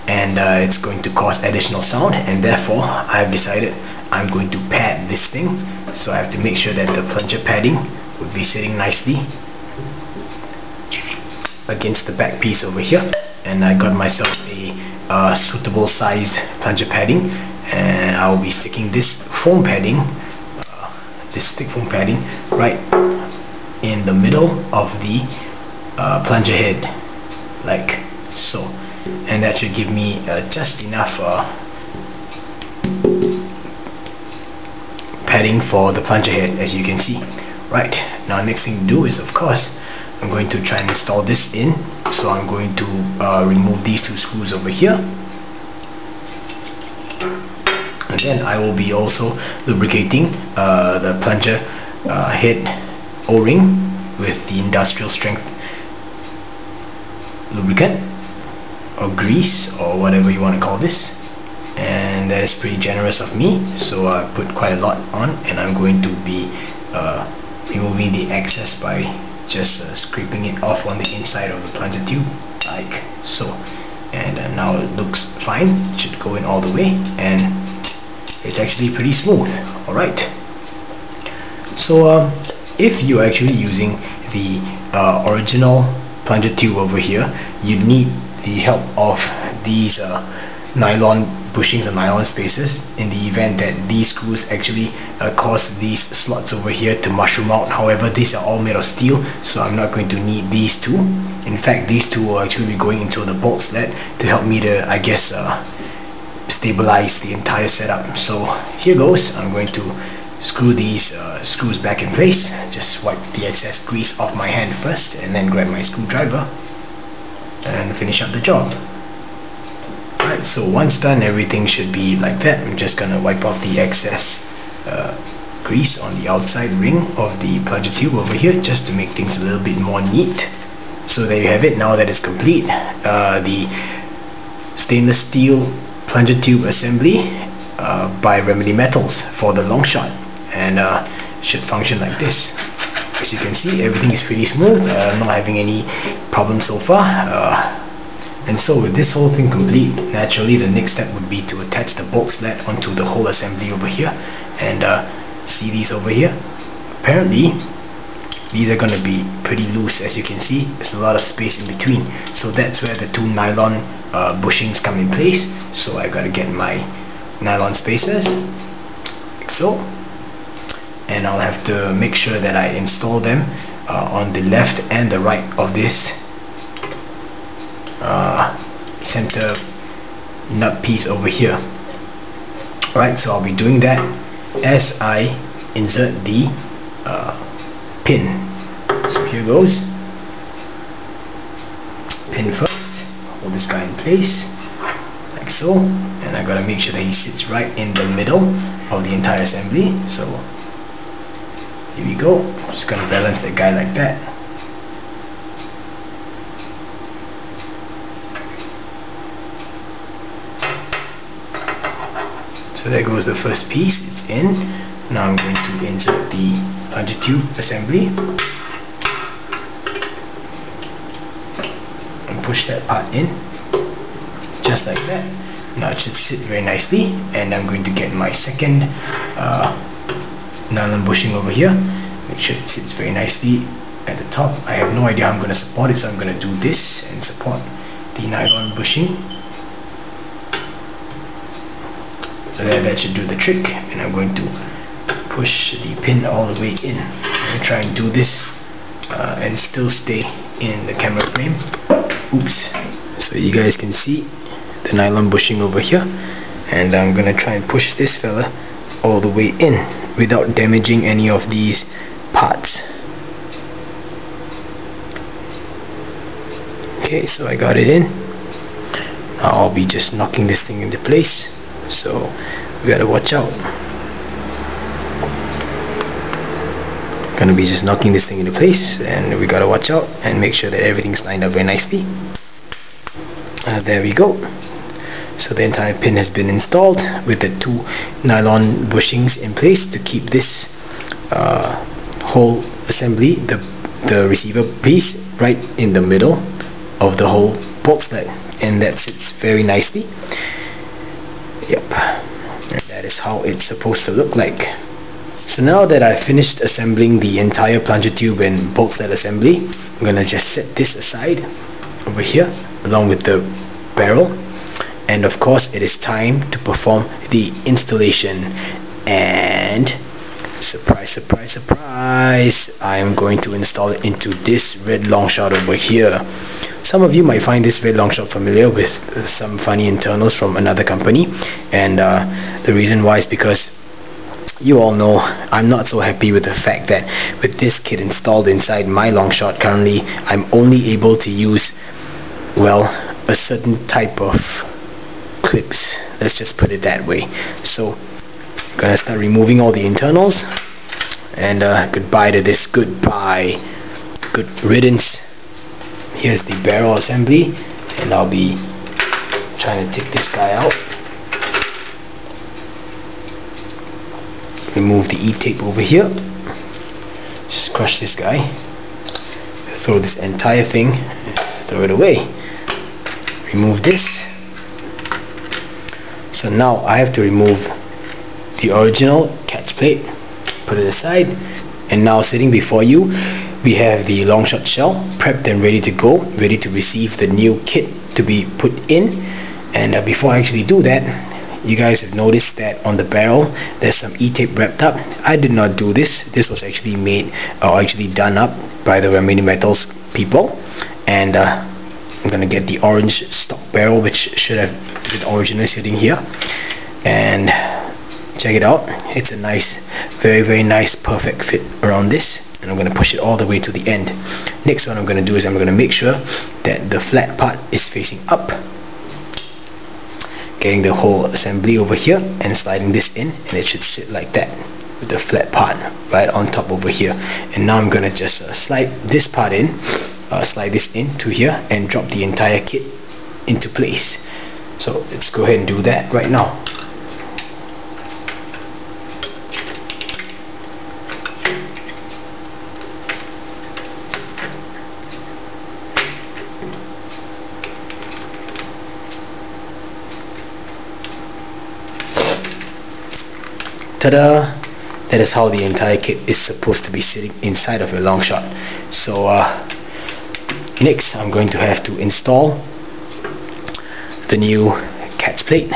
and it's going to cause additional sound, and therefore I've decided I'm going to pad this thing. So I have to make sure that the plunger padding would be sitting nicely against the back piece over here, and I got myself a suitable sized plunger padding, and I'll be sticking this foam padding, this thick foam padding, right in the middle of the plunger head, like so, and that should give me just enough padding for the plunger head, as you can see. Right, now next thing to do is, of course, I'm going to try and install this in. So I'm going to remove these two screws over here, and then I will be also lubricating the plunger head O-ring with the industrial strength lubricant or grease or whatever you want to call this, and that is pretty generous of me, so I put quite a lot on, and I'm going to be removing the excess by just scraping it off on the inside of the plunger tube, like so. And now it looks fine. It should go in all the way, and it's actually pretty smooth. Alright, so if you're actually using the original plunger tube over here, you need the help of these nylon bushings or nylon spacers in the event that these screws actually cause these slots over here to mushroom out. However, these are all made of steel, so I'm not going to need these two. In fact, these two will actually be going into the Boltsled to help me to, I guess, stabilize the entire setup. So here goes. I'm going to screw these screws back in place. Just wipe the excess grease off my hand first, and then grab my screwdriver and finish up the job. Alright, so once done, everything should be like that. I'm just gonna wipe off the excess grease on the outside ring of the plunger tube over here, just to make things a little bit more neat. So there you have it. Now that it's complete, the stainless steel plunger tube assembly by Remedy Metals for the Longshot, and should function like this. As you can see, everything is pretty smooth. Not having any problems so far. And so with this whole thing complete, naturally the next step would be to attach the Boltsled onto the whole assembly over here. And see these over here? Apparently these are going to be pretty loose. As you can see, there's a lot of space in between, so that's where the two nylon bushings come in place. So I gotta get my nylon spacers, like so, and I'll have to make sure that I install them on the left and the right of this center nut piece over here. Alright, so I'll be doing that as I insert the pin. So here goes. Pin first, hold this guy in place like so, and I gotta make sure that he sits right in the middle of the entire assembly. So here we go. Just gonna balance that guy like that. So there goes the first piece, it's in. Now I'm going to insert the plunger tube assembly and push that part in, just like that. Now it should sit very nicely, and I'm going to get my second nylon bushing over here. Make sure it sits very nicely at the top. I have no idea how I'm going to support it, so I'm going to do this and support the nylon bushing. So that should do the trick, and I'm going to push the pin all the way in. I'm going to try and do this and still stay in the camera frame. Oops. So you guys can see the nylon bushing over here, and I'm going to try and push this fella all the way in without damaging any of these parts. Okay, so I got it in. Now I'll be just knocking this thing into place. So we gotta watch out. Gonna be just knocking this thing into place, and we gotta watch out and make sure that everything's lined up very nicely. There we go. So the entire pin has been installed with the 2 nylon bushings in place to keep this whole assembly, the receiver piece, right in the middle of the whole Boltsled, and that sits very nicely. Yep, that is how it's supposed to look like. So now that I've finished assembling the entire plunger tube and Boltsled assembly, I'm gonna just set this aside over here along with the barrel, and of course it is time to perform the installation. And surprise, surprise, surprise, I am going to install it into this Red Longshot over here. Some of you might find this Red Longshot familiar with some funny internals from another company, and the reason why is because you all know I'm not so happy with the fact that with this kit installed inside my Longshot currently, I'm only able to use, well, a certain type of clips, let's just put it that way. So I'm gonna start removing all the internals, and goodbye to this, goodbye, good riddance. Here's the barrel assembly, and I'll be trying to take this guy out. Remove the E-tape over here, just crush this guy, throw this entire thing, throw it away, remove this. So now I have to remove the original catch plate, put it aside, and now sitting before you we have the Longshot shell prepped and ready to go, ready to receive the new kit to be put in. And before I actually do that, you guys have noticed that on the barrel there's some E-tape wrapped up. I did not do this. This was actually made or actually done up by the Remedy Metals people, and I'm gonna get the orange stock barrel, which should have been originally sitting here, and check it out. It's a nice, very, very nice, perfect fit around this, and I'm going to push it all the way to the end. Next, what I'm going to do is I'm going to make sure that the flat part is facing up, getting the whole assembly over here and sliding this in, and it should sit like that with the flat part right on top over here. And now I'm going to just slide this part in, slide this into here, and drop the entire kit into place. So let's go ahead and do that right now. Ta-da! That is how the entire kit is supposed to be sitting inside of a Longshot. So next I'm going to have to install the new catch plate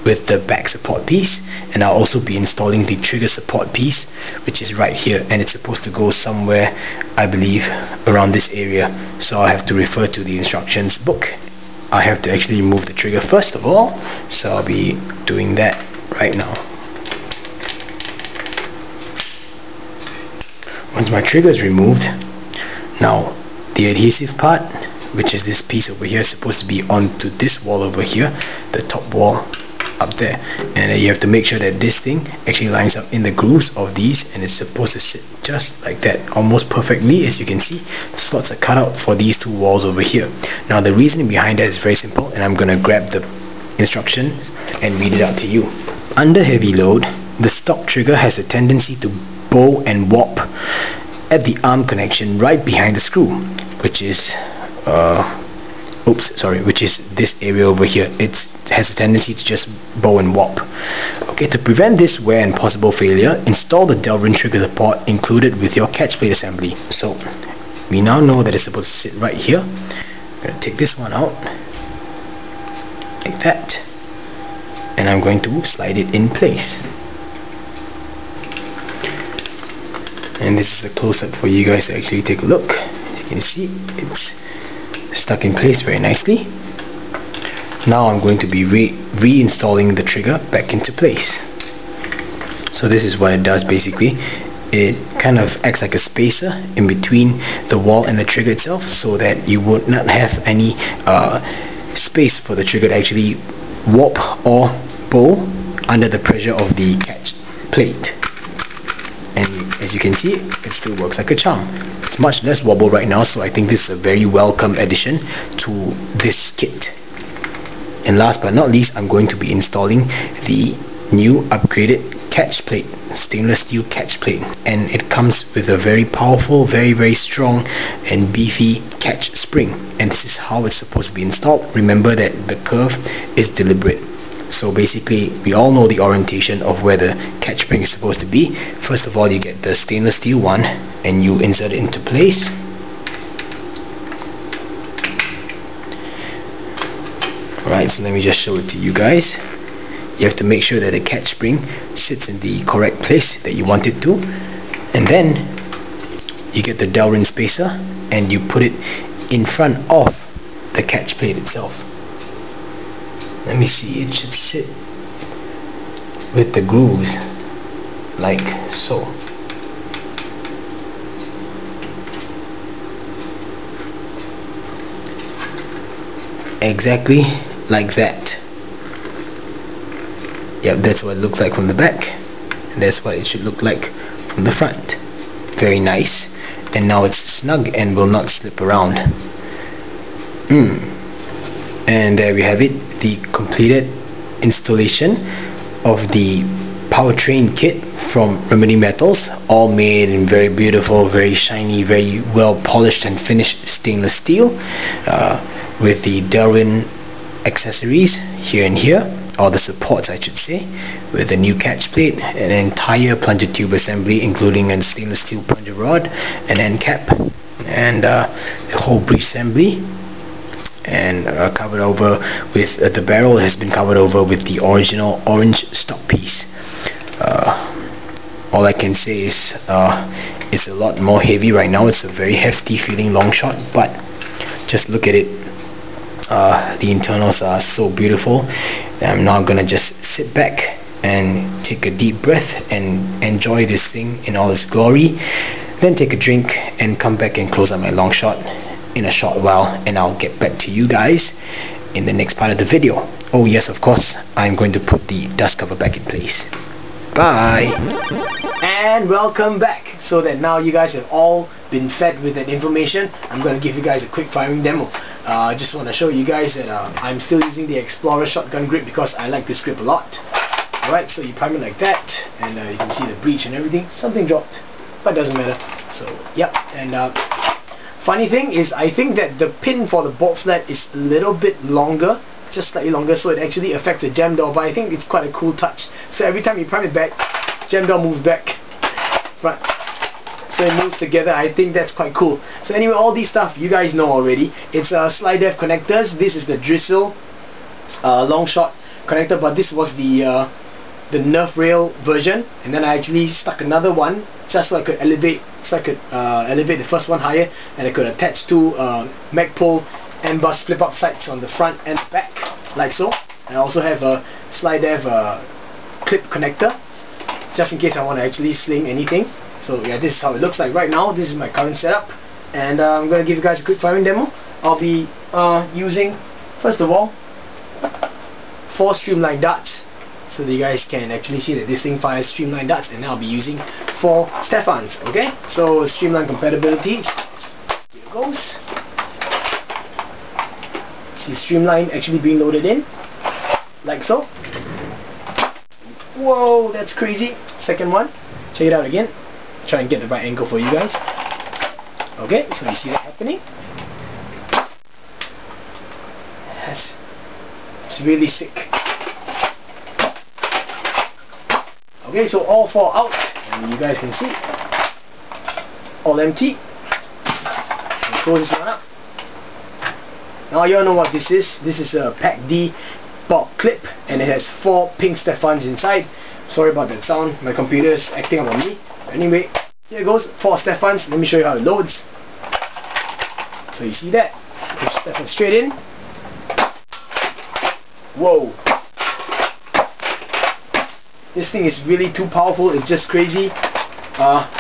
with the back support piece, and I'll also be installing the trigger support piece, which is right here, and it's supposed to go somewhere, I believe, around this area. So I have to refer to the instructions book. I have to actually remove the trigger first of all, so I'll be doing that right now. Once my trigger is removed, now the adhesive part, which is this piece over here, is supposed to be onto this wall over here, the top wall up there, and you have to make sure that this thing actually lines up in the grooves of these, and it's supposed to sit just like that, almost perfectly. As you can see, the slots are cut out for these two walls over here. Now the reasoning behind that is very simple, and I'm gonna grab the instructions and read it out to you. Under heavy load, the stock trigger has a tendency to bow and warp at the arm connection right behind the screw, which is which is this area over here. It has a tendency to just bow and warp. Okay, to prevent this wear and possible failure, install the Delrin trigger support included with your catch plate assembly. So we now know that it's supposed to sit right here. I'm going to take this one out like that, and I'm going to slide it in place. And this is a close-up for you guys to actually take a look. You can see it's stuck in place very nicely. Now I'm going to be reinstalling the trigger back into place. So this is what it does basically. It kind of acts like a spacer in between the wall and the trigger itself, so that you would not have any space for the trigger to actually warp or bow under the pressure of the catch plate. And as you can see, it still works like a charm. It's much less wobble right now, so I think this is a very welcome addition to this kit. And last but not least, I'm going to be installing the new upgraded catch plate, stainless steel catch plate, and it comes with a very powerful, very strong and beefy catch spring, and this is how it's supposed to be installed. Remember that the curve is deliberate. So basically, we all know the orientation of where the catch spring is supposed to be. First of all, you get the stainless steel one and you insert it into place. Alright, so let me just show it to you guys. You have to make sure that the catch spring sits in the correct place that you want it to, and then you get the Delrin spacer and you put it in front of the catch plate itself. Let me see, it should sit with the grooves like so. Exactly like that. Yep, that's what it looks like from the back, and that's what it should look like from the front. Very nice. And now it's snug and will not slip around. And there we have it, the completed installation of the powertrain kit from Remedy Metals, all made in very beautiful, very shiny, very well polished and finished stainless steel, with the Delrin accessories here and here, or the supports I should say, with a new catch plate, an entire plunger tube assembly including a stainless steel plunger rod, an end cap, and the whole breech assembly, and covered over with the barrel has been covered over with the original orange stock piece. All I can say is it's a lot more heavy right now. It's a very hefty feeling Longshot, but just look at it. The internals are so beautiful. I'm now gonna just sit back and take a deep breath and enjoy this thing in all its glory, then take a drink and come back and close out my Longshot in a short while, and I'll get back to you guys in the next part of the video. Oh yes, of course, I'm going to put the dust cover back in place. Bye! And welcome back. So that now you guys have all been fed with that information, I'm going to give you guys a quick firing demo. I just want to show you guys that I'm still using the Explorer shotgun grip because I like this grip a lot. Alright, so you prime it like that, and you can see the breech and everything. Something dropped, but doesn't matter. So, yep. And funny thing is, I think that the pin for the Boltsled is a little bit longer, just slightly longer, so it actually affects the jam door, but I think it's quite a cool touch. So every time you prime it back, jam door moves back. Right. So it moves together. I think that's quite cool. So anyway, all these stuff you guys know already. It's slide def connectors. This is the Drizzle Longshot connector, but this was the Nerf rail version, and then I actually stuck another one just so I could elevate, elevate the first one higher, and I could attach two Magpul M-bus flip-up sights on the front and back, like so. And I also have a slide def clip connector, just in case I want to actually sling anything. So yeah, this is how it looks like right now. This is my current setup, and I'm going to give you guys a quick firing demo. I'll be using, first of all, 4 streamline darts, so that you guys can actually see that this thing fires streamline darts, and I'll be using 4 Stefans. Okay, so streamline compatibility, here it goes. See streamline actually being loaded in, like so. Whoa, that's crazy. Second one, check it out again. Try and get the right angle for you guys. Okay, so you see that happening. It's really sick. Okay, so all 4 out, and you guys can see all empty. And close this one up. Now you all know what this is. This is a PETG bulk clip, and it has 4 pink Stefans inside. Sorry about that sound, my computer is acting up on me. Anyway, here goes 4 Stefans. Let me show you how it loads. So you see that? Push Stefan straight in. Whoa! This thing is really too powerful. It's just crazy.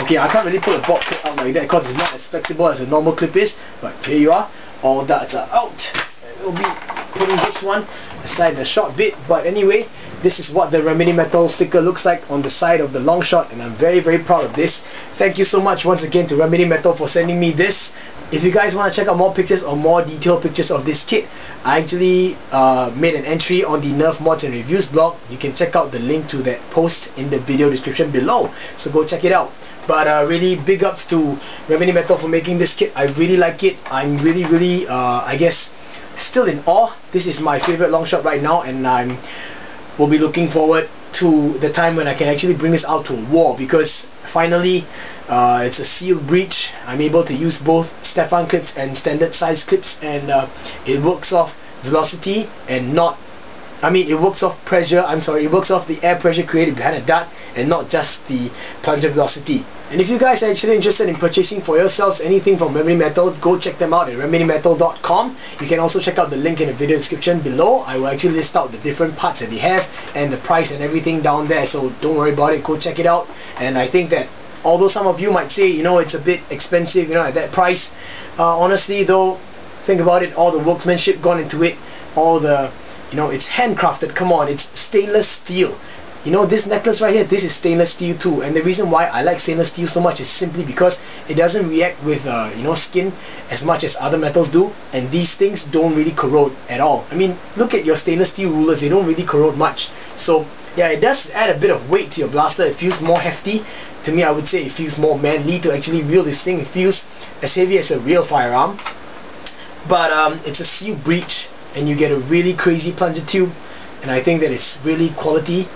Okay, I can't really put a bulk clip out like that because it's not as flexible as a normal clip is. But here you are. All darts are out. We'll be putting this one aside the short bit, but anyway, this is what the Remedy Metal sticker looks like on the side of the Longshot, and I'm very proud of this. Thank you so much once again to Remedy Metal for sending me this. if you guys want to check out more pictures or more detailed pictures of this kit, I actually made an entry on the Nerf Mods and Reviews blog. You can check out the link to that post in the video description below, so go check it out. But really big ups to Remedy Metal for making this kit. I really like it. I'm really I guess still in awe. This is my favorite Longshot right now, and will be looking forward to the time when I can actually bring this out to a war, because finally it's a sealed breech. I'm able to use both Stefan clips and standard size clips, and it works off velocity and not, it works off pressure, it works off the air pressure created behind a dart and not just the plunger velocity. And if you guys are actually interested in purchasing for yourselves anything from Remedy Metal, go check them out at remedymetal.com. You can also check out the link in the video description below. I will actually list out the different parts that they have and the price and everything down there, so don't worry about it, go check it out. And I think that although some of you might say, it's a bit expensive, at that price, honestly though, think about it, all the workmanship gone into it, all the, it's handcrafted, come on, it's stainless steel. This necklace right here, this is stainless steel too, and the reason why I like stainless steel so much is simply because it doesn't react with skin as much as other metals do, and these things don't really corrode at all. Look at your stainless steel rulers, they don't really corrode much. So yeah, it does add a bit of weight to your blaster. It feels more hefty. To me, I would say it feels more manly to actually wield this thing. It feels as heavy as a real firearm, but it's a sealed breech, and you get a really crazy plunger tube, and I think that it's really quality,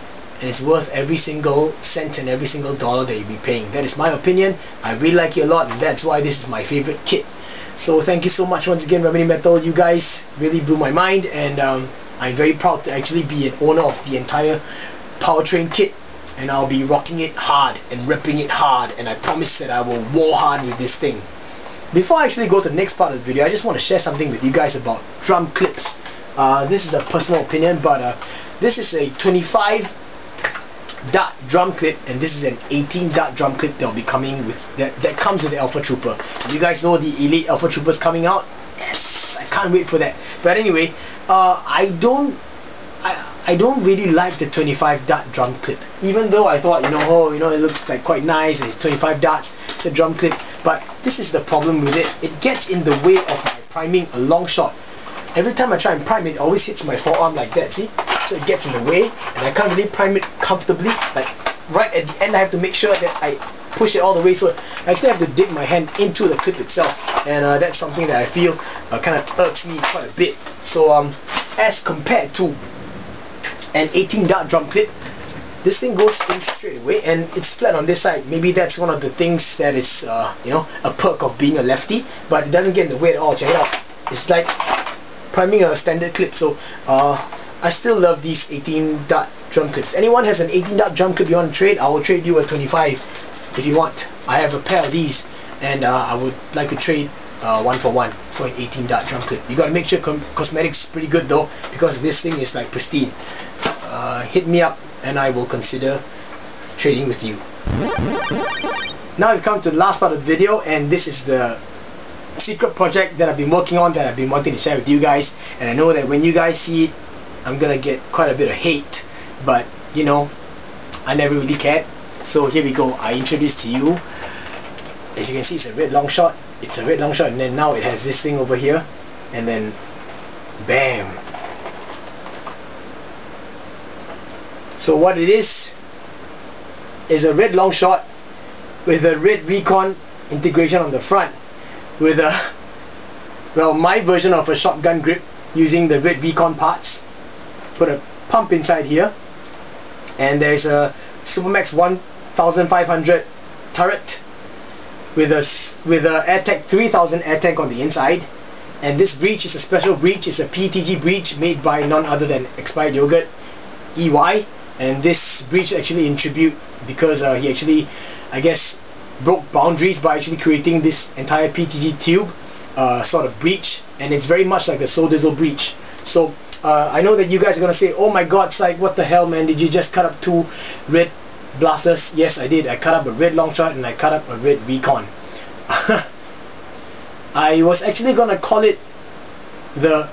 and it's worth every single cent and every single dollar that you'll be paying. That is my opinion. I really like it a lot, and that's why this is my favorite kit. So thank you so much once again, Remedy Metal. You guys really blew my mind, and I'm very proud to actually be an owner of the entire powertrain kit, and I'll be rocking it hard and ripping it hard, and I promise that I will war hard with this thing. Before I actually go to the next part of the video, I just want to share something with you guys about drum clips. This is a personal opinion, but this is a 25 dart drum clip, and this is an 18 dart drum clip that will be coming with that comes with the Alpha Trooper. You guys know the Elite Alpha Troopers coming out? Yes, I can't wait for that. But anyway, I don't really like the 25 dart drum clip, even though I thought it looks like quite nice, it's 25 darts, it's a drum clip. But this is the problem with it. It gets in the way of my priming a long shot. Every time I try and prime it, it always hits my forearm like that, see? So it gets in the way, and I can't really prime it comfortably. Like right at the end, I have to make sure that I push it all the way, so I actually have to dig my hand into the clip itself, and that's something that I feel kind of irks me quite a bit. So as compared to an 18 dart drum clip, this thing goes in straight away, and it's flat on this side. Maybe that's one of the things that is a perk of being a lefty, but it doesn't get in the way at all. Check it out. It's like priming a standard clip. So I still love these 18 dart drum clips. Anyone has an 18 dart drum clip you want to trade, I will trade you a 25 if you want. I have a pair of these, and I would like to trade 1 for 1 for an 18 dart drum clip. You gotta make sure cosmetics is pretty good though, because this thing is like pristine. Hit me up and I will consider trading with you. Now we've come to the last part of the video, and this is the secret project that I've been working on, that I've been wanting to share with you guys. And I know that when you guys see it, I'm gonna get quite a bit of hate, but I never really cared. So here we go. I introduce to you, as you can see, it's a Red Longshot. It's a Red Longshot, and then now it has this thing over here, and then bam. So what it is a Red Longshot with a Red Recon integration on the front, with my version of a shotgun grip using the Red Recon parts. Put a pump inside here, and there's a SuperMAXX 1500 turret with a Airtech 3000 Airtech on the inside. And this breech is a special breech. It's a PETG breech made by none other than ExpiredYoghurt EY. And this breech actually in tribute, because he actually, I guess, broke boundaries by actually creating this entire PETG tube sort of breech, and it's very much like a Soul Dizzle breech. So I know that you guys are gonna say, oh my god, Psych, what the hell, man, did you just cut up 2 red blasters? Yes, I did. I cut up a Red Longshot and I cut up a Red Recon. I was actually gonna call it the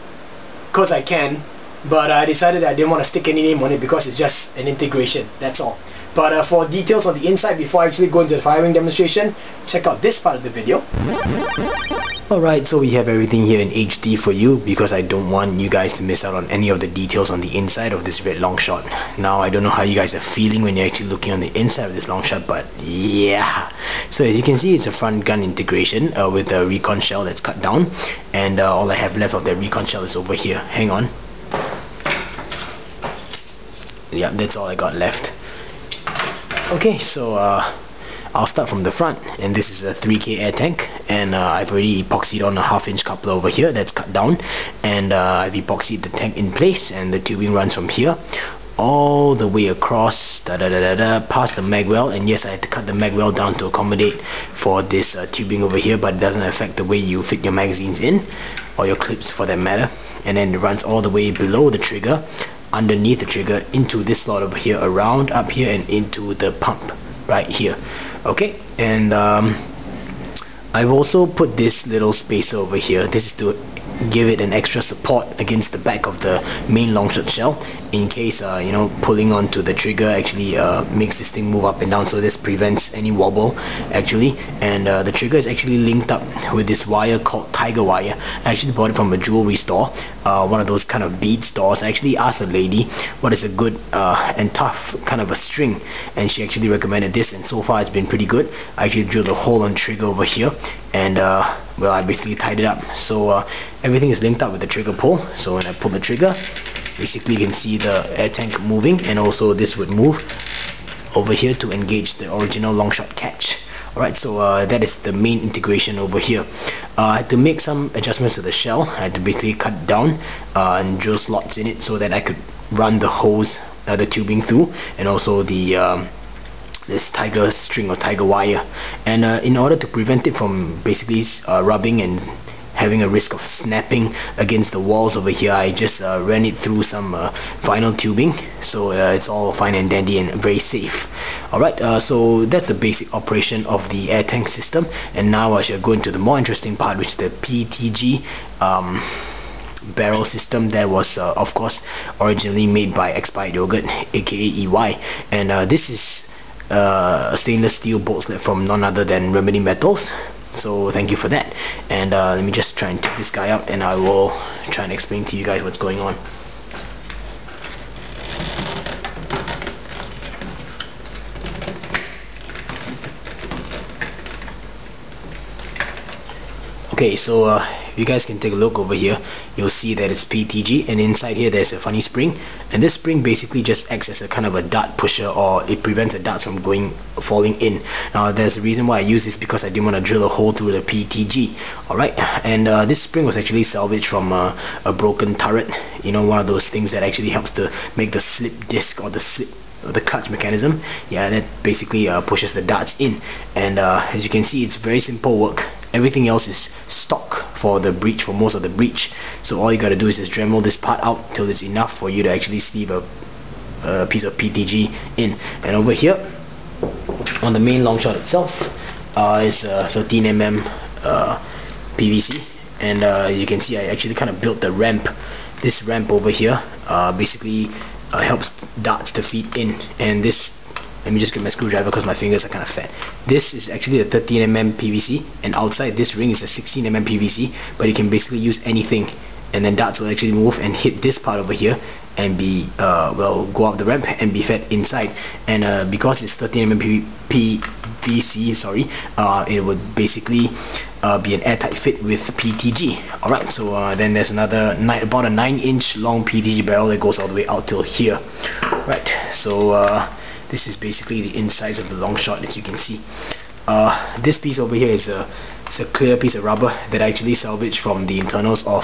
Cos I Can, but I decided I didn't want to stick any name on it because it's just an integration, that's all. But for details on the inside, before I actually go into the firing demonstration, check out this part of the video. Alright, so we have everything here in HD for you because I don't want you guys to miss out on any of the details on the inside of this Red Longshot. Now, I don't know how you guys are feeling when you're actually looking on the inside of this Longshot, but yeah. So as you can see, it's a front gun integration with a Recon shell that's cut down, and all I have left of the Recon shell is over here. Hang on. Yeah, that's all I got left. Okay, so I'll start from the front, and this is a 3K air tank, and I've already epoxied on a 1/2 inch coupler over here that's cut down, and I've epoxied the tank in place, and the tubing runs from here all the way across past the mag well. And yes, I had to cut the mag well down to accommodate for this tubing over here, but it doesn't affect the way you fit your magazines in, or your clips for that matter. And then it runs all the way below the trigger, underneath the trigger, into this slot over here, around up here, and into the pump right here. Okay, and I've also put this little spacer over here. This is to give it an extra support against the back of the main Longshot shell, in case you know, pulling onto the trigger actually makes this thing move up and down, so this prevents any wobble actually. And the trigger is actually linked up with this wire called Tiger wire. I actually bought it from a jewelry store, one of those kind of bead stores. I actually asked a lady what is a good and tough kind of a string, and she actually recommended this, and so far it's been pretty good. I actually drilled a hole on the trigger over here, and well, I basically tied it up, so everything is linked up with the trigger pull. So when I pull the trigger, basically you can see the air tank moving, and also this would move over here to engage the original Longshot catch. Alright, so that is the main integration over here. I had to make some adjustments to the shell. I had to basically cut it down and drill slots in it so that I could run the hose, the tubing through, and also the this tiger string or tiger wire. And in order to prevent it from basically rubbing and having a risk of snapping against the walls over here, I just ran it through some vinyl tubing, so it's all fine and dandy and very safe. Alright, so that's the basic operation of the air tank system, and now I shall go into the more interesting part, which is the PETG barrel system that was of course originally made by ExpiredYoghurt, aka EY. And this is a stainless steel Boltsled from none other than Remedy Metals, so thank you for that. And let me just try and take this guy out, and I will try and explain to you guys what's going on. Okay, so if you guys can take a look over here, you'll see that it's PETG, and inside here there's a funny spring, and this spring basically just acts as a kind of a dart pusher, or it prevents the darts from falling in. Now there's a reason why I use this, because I didn't want to drill a hole through the PETG. Alright, and this spring was actually salvaged from a broken turret, you know, one of those things that actually helps to make the slip disc or the clutch mechanism. Yeah, that basically pushes the darts in. And as you can see, it's very simple work. Everything else is stock for the breech, for most of the breech. So all you gotta do is just Dremel this part out till it's enough for you to actually sleeve a piece of PETG in. And over here on the main Longshot itself is 13mm PVC, and you can see I actually kind of built the ramp. This ramp over here basically helps darts to feed in, and this, let me just get my screwdriver because my fingers are kind of fat. This is actually a 13mm PVC, and outside this ring is a 16mm PVC, but you can basically use anything, and then darts will actually move and hit this part over here and be well, go up the ramp and be fed inside. And because it's 13mm PVC, sorry, it would basically be an airtight fit with PETG. Alright, so then there's another about a 9-inch long PETG barrel that goes all the way out till here. Right, so this is basically the insides of the Longshot, as you can see. This piece over here is it's a clear piece of rubber that I actually salvaged from the internals of,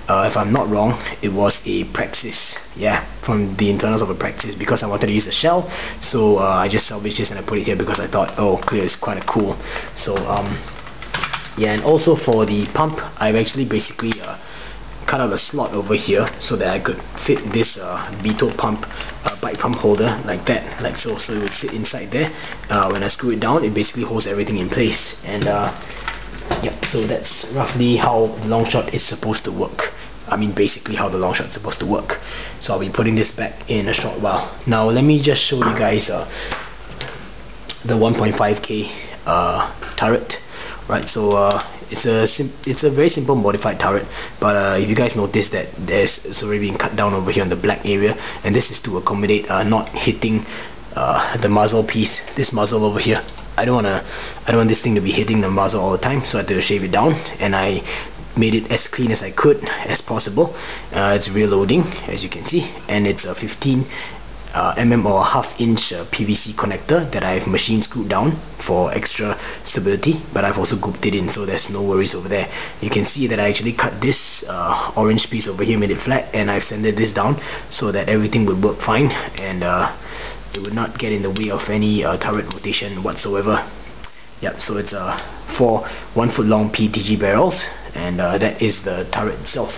if I'm not wrong, it was a Praxis. Yeah, from the internals of a Praxis, because I wanted to use a shell, so I just salvaged this and I put it here because I thought, oh, clear is quite cool. So yeah, and also for the pump, I've actually basically cut out a slot over here so that I could fit this Beto bike pump holder like that, like so. So it would sit inside there. When I screw it down, it basically holds everything in place. And yep, so that's roughly how the Longshot is supposed to work. basically how the Longshot's supposed to work. So I'll be putting this back in a short while. Now let me just show you guys the 1.5K turret. Right, so it's a very simple modified turret, but if you guys notice that it's already been cut down over here on the black area, and this is to accommodate not hitting the muzzle piece, this muzzle over here. I don't want this thing to be hitting the muzzle all the time, so I had to shave it down, and I made it as clean as I could as possible. It's rear loading, as you can see, and it's a 15 mm or a half-inch PVC connector that I've machine screwed down for extra stability, but I've also gooped it in, so there's no worries over there. You can see that I actually cut this orange piece over here, made it flat, and I've sanded this down so that everything would work fine, and it would not get in the way of any turret rotation whatsoever. Yep, so it's 4 1-foot-long PETG barrels, and that is the turret itself.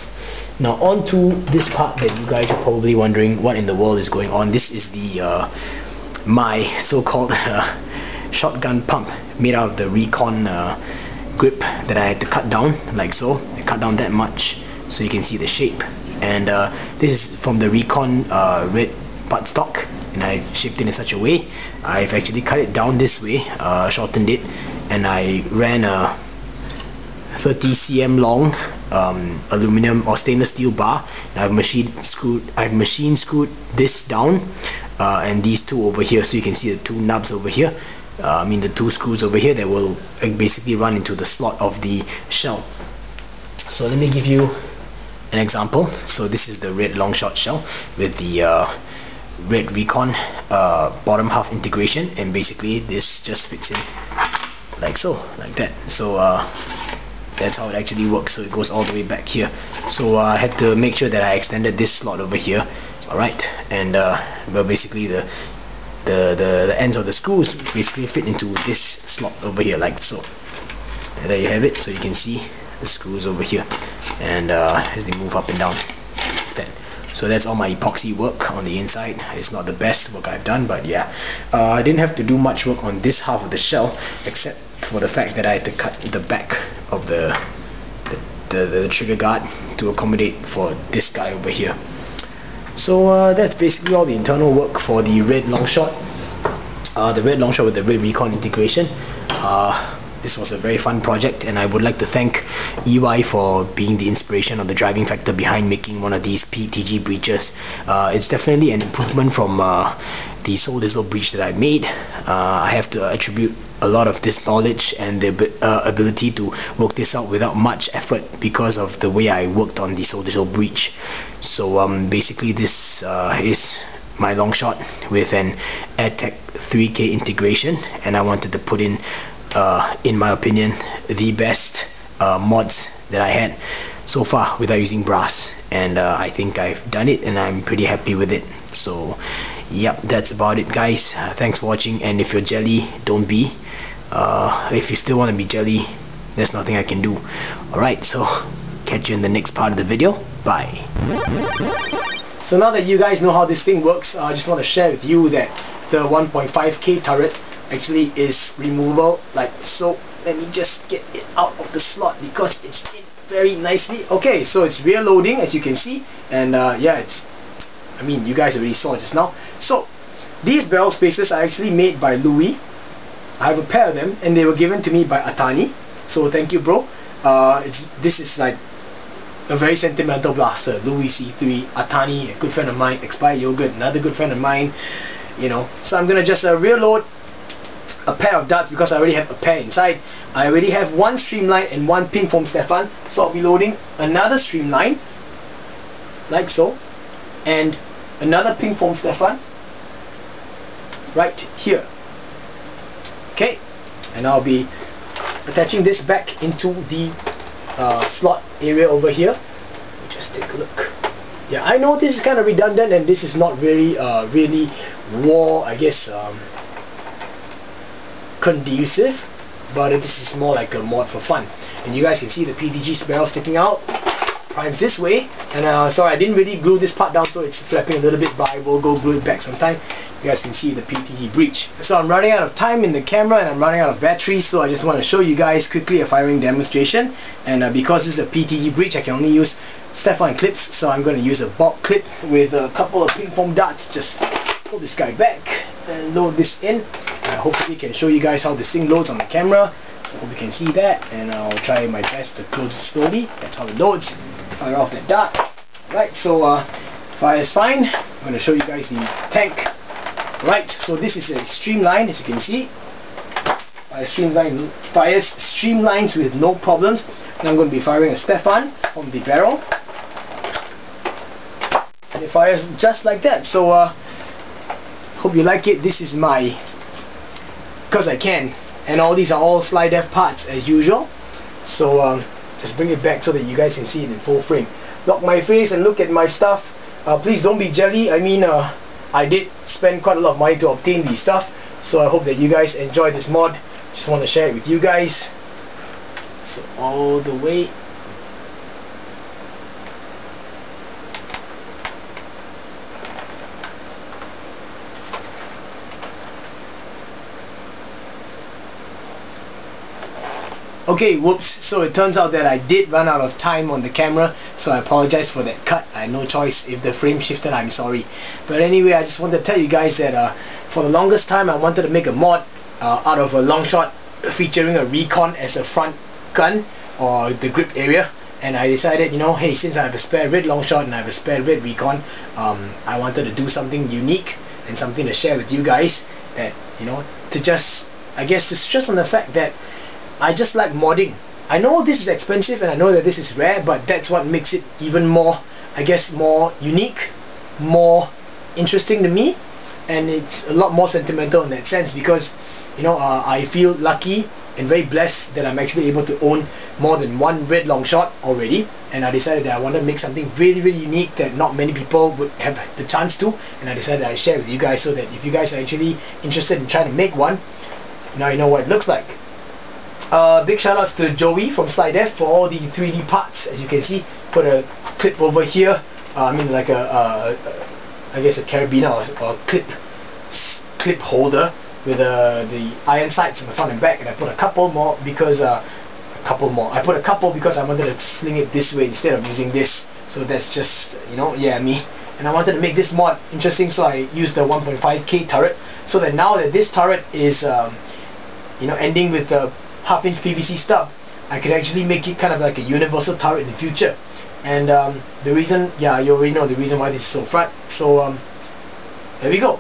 Now on to this part that you guys are probably wondering what in the world is going on. This is the my so-called shotgun pump made out of the Recon grip that I had to cut down, like so. I cut down that much so you can see the shape, and this is from the Recon red buttstock, and I shaped it in such a way. I've actually cut it down this way, shortened it, and I ran a 30 cm long aluminum or stainless steel bar, and I've machine screwed this down, and these two over here, so you can see the two nubs over here, the two screws over here that will basically run into the slot of the shell. So let me give you an example. So this is the Red Longshot shell with the Red Recon bottom half integration, and basically this just fits in like so, like that. So that's how it actually works. So it goes all the way back here. So I had to make sure that I extended this slot over here. Alright, and well, basically the ends of the screws basically fit into this slot over here, like so. And there you have it. So you can see the screws over here, and as they move up and down, like that. So that's all my epoxy work on the inside. It's not the best work I've done, but yeah, I didn't have to do much work on this half of the shell, except for the fact that I had to cut the back of the trigger guard to accommodate for this guy over here. So that's basically all the internal work for the Red Longshot. The Red Longshot with the Red Recon integration. This was a very fun project, and I would like to thank EY for being the inspiration or the driving factor behind making one of these PETG breeches. It's definitely an improvement from the Soul Diesel breech that I made. I have to attribute a lot of this knowledge and the ability to work this out without much effort because of the way I worked on the Soul Diesel breech. So basically this is my Longshot with an Airtech 3K integration, and I wanted to put in my opinion, the best mods that I had so far without using brass, and I think I've done it, and I'm pretty happy with it. So yep, that's about it, guys. Thanks for watching, and if you're jelly, don't be. If you still want to be jelly, there's nothing I can do. Alright, so catch you in the next part of the video. Bye. So now that you guys know how this thing works, I just want to share with you that the 1.5K turret actually is removable, like so. Let me just get it out of the slot because it's in very nicely. Okay, so it's rear loading, as you can see, and yeah, you guys already saw just now. So these barrel spacers are actually made by Louis. I have a pair of them, and they were given to me by Atani, so thank you, bro. This is like a very sentimental blaster. Louis C3, Atani, a good friend of mine, ExpiredYoghurt, another good friend of mine, so I'm gonna just rear load a pair of darts because I already have a pair inside. I already have one streamline and one pink from Stefan, so I'll be loading another streamline like so, and another pink from Stefan right here. Okay, and I'll be attaching this back into the slot area over here. Let me just take a look. Yeah, I know this is kind of redundant, and this is not really war, I guess, conducive, but this is more like a mod for fun. And you guys can see the PETG barrel sticking out, primes this way, and sorry, I didn't really glue this part down, so it's flapping a little bit, but I will go glue it back sometime. You guys can see the PETG breech. So I'm running out of time in the camera, and I'm running out of battery, so I just want to show you guys quickly a firing demonstration. And because this is a PETG breech, I can only use Stefan clips, so I'm going to use a bulk clip with a couple of ping foam darts. Just pull this guy back and load this in. Hopefully can show you guys how this thing loads on the camera, so hope you can see that, and I'll try my best to close it slowly. That's how it loads. Fire off that dart. Right, so fires fine. I'm going to show you guys the tank. Right, so this is a streamline, as you can see. Fires streamlines with no problems. And I'm going to be firing a Stefan from the barrel, and it fires just like that. So hope you like it. This is my Cos I Can, and all these are all Slide F parts as usual. So just bring it back so that you guys can see it in full frame. Lock my face and look at my stuff. Please don't be jelly. I mean, I did spend quite a lot of money to obtain these stuff, so I hope that you guys enjoy this mod. Just want to share it with you guys. So all the way. Okay, whoops, so it turns out that I did run out of time on the camera, so I apologize for that cut. I had no choice. If the frame shifted, I'm sorry. But anyway, I just wanted to tell you guys that for the longest time I wanted to make a mod out of a Longshot featuring a Recon as a front gun, or the grip area, and I decided, you know, hey, since I have a spare Red Longshot and I have a spare Red Recon, I wanted to do something unique and something to share with you guys, that, you know, to just, I guess, to stress on the fact that I just like modding. I know this is expensive and I know that this is rare, but that's what makes it even more, I guess, more unique, more interesting to me, and it's a lot more sentimental in that sense, because, you know, I feel lucky and very blessed that I'm actually able to own more than one Red Longshot already, and I decided that I wanted to make something really, really unique that not many people would have the chance to, and I decided I'd share with you guys, so that if you guys are actually interested in trying to make one, now you know what it looks like. Big shout outs to Joey from Slide F for all the 3D parts. As you can see, put a clip over here, I mean like I guess a carabiner or clip holder with the iron sights on the front and back, and I put a couple more because I put a couple because I wanted to sling it this way instead of using this. So that's just, you know, yeah, me. And I wanted to make this mod interesting, so I used the 1.5K turret, so that now that this turret is you know, ending with the half-inch PVC stub, I could actually make it kind of like a universal turret in the future. And the reason, yeah, you already know the reason why this is so front. So there we go.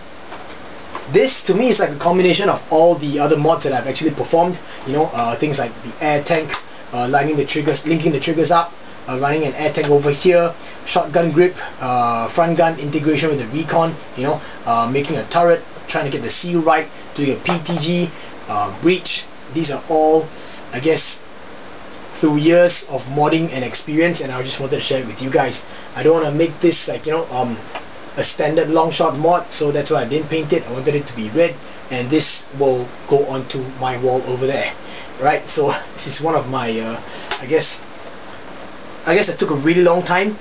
This to me is like a combination of all the other mods that I've actually performed. You know, things like the air tank, lining the triggers, linking the triggers up, running an air tank over here, shotgun grip, front gun integration with the Recon. You know, making a turret, trying to get the seal right, doing a PETG, Breech. These are all, I guess, through years of modding and experience, and I just wanted to share it with you guys. I don't want to make this like, you know, a standard Longshot mod, so that's why I didn't paint it. I wanted it to be red, and this will go onto my wall over there. Right, so this is one of my I guess it took a really long time,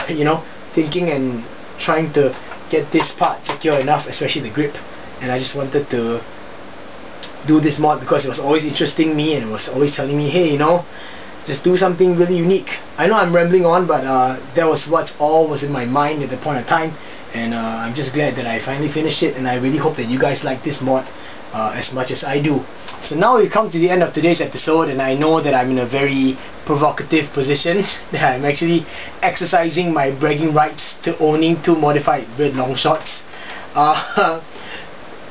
you know, thinking and trying to get this part secure enough, especially the grip, and I just wanted to do this mod because it was always interesting me, and it was always telling me, hey, you know, just do something really unique. I know I'm rambling on, but that was what all was in my mind at the point of time, and I'm just glad that I finally finished it, and I really hope that you guys like this mod as much as I do. So now we've come to the end of today's episode, and I know that I'm in a very provocative position, that I'm actually exercising my bragging rights to owning 2 modified Red Longshots.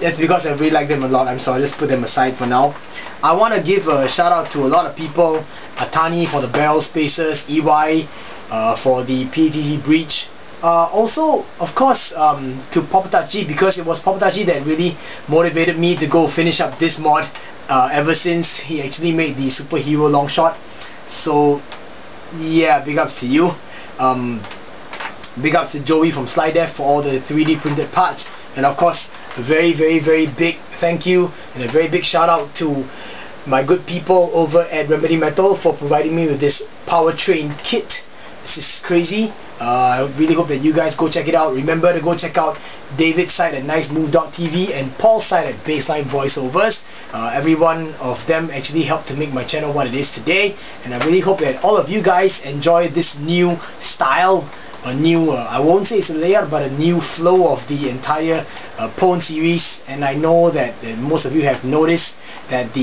That's because I really like them a lot, so I'll just put them aside for now. I want to give a shout out to a lot of people: Atani for the barrel spacers, EY for the PETG Breech, also of course to PETG, because it was PETG that really motivated me to go finish up this mod ever since he actually made the superhero Longshot. So yeah, big ups to you. Big ups to Joey from Slide F for all the 3D printed parts, and of course a very, very, very big thank you and a very big shout out to my good people over at Remedy Metal for providing me with this powertrain kit. It's just crazy. I really hope that you guys go check it out. Remember to go check out David's site at nicemove.tv and Paul's site at Baseline Voiceovers. Every one of them actually helped to make my channel what it is today, and I really hope that all of you guys enjoy this new style, a new, I won't say it's a layout, but a new flow of the entire Pwn series. And I know that most of you have noticed that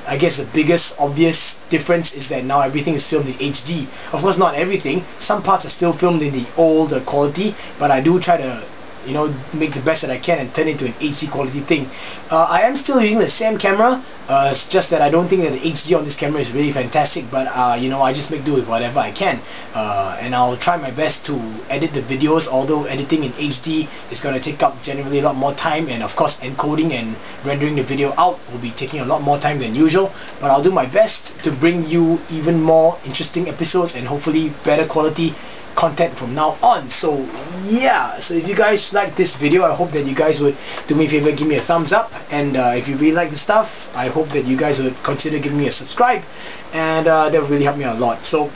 I guess the biggest obvious difference is that now everything is filmed in HD. Of course, not everything. Some parts are still filmed in the old quality, but I do try to, you know, make the best that I can and turn it into an HD quality thing. I am still using the same camera. It's just that I don't think that the HD on this camera is really fantastic, but you know, I just make do with whatever I can, and I'll try my best to edit the videos, although editing in HD is going to take up generally a lot more time, and of course encoding and rendering the video out will be taking a lot more time than usual, but I'll do my best to bring you even more interesting episodes and hopefully better quality content from now on. So yeah, so if you guys like this video, I hope that you guys would do me a favor, give me a thumbs up, and if you really like the stuff, I hope that you guys would consider giving me a subscribe, and that would really help me out a lot. So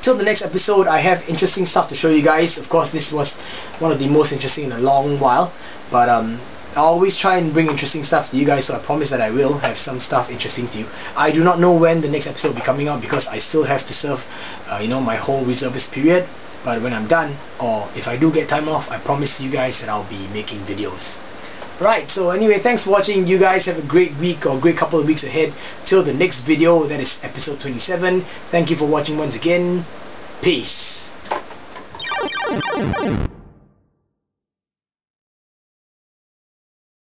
till the next episode, I have interesting stuff to show you guys. Of course, this was one of the most interesting in a long while, but I always try and bring interesting stuff to you guys, so I promise that I will have some stuff interesting to you. I do not know when the next episode will be coming out because I still have to serve you know, my whole reservist period, but when I'm done, or if I do get time off, I promise you guys that I'll be making videos. Right, so anyway, thanks for watching. You guys have a great week or great couple of weeks ahead till the next video, that is episode 27. Thank you for watching once again. Peace.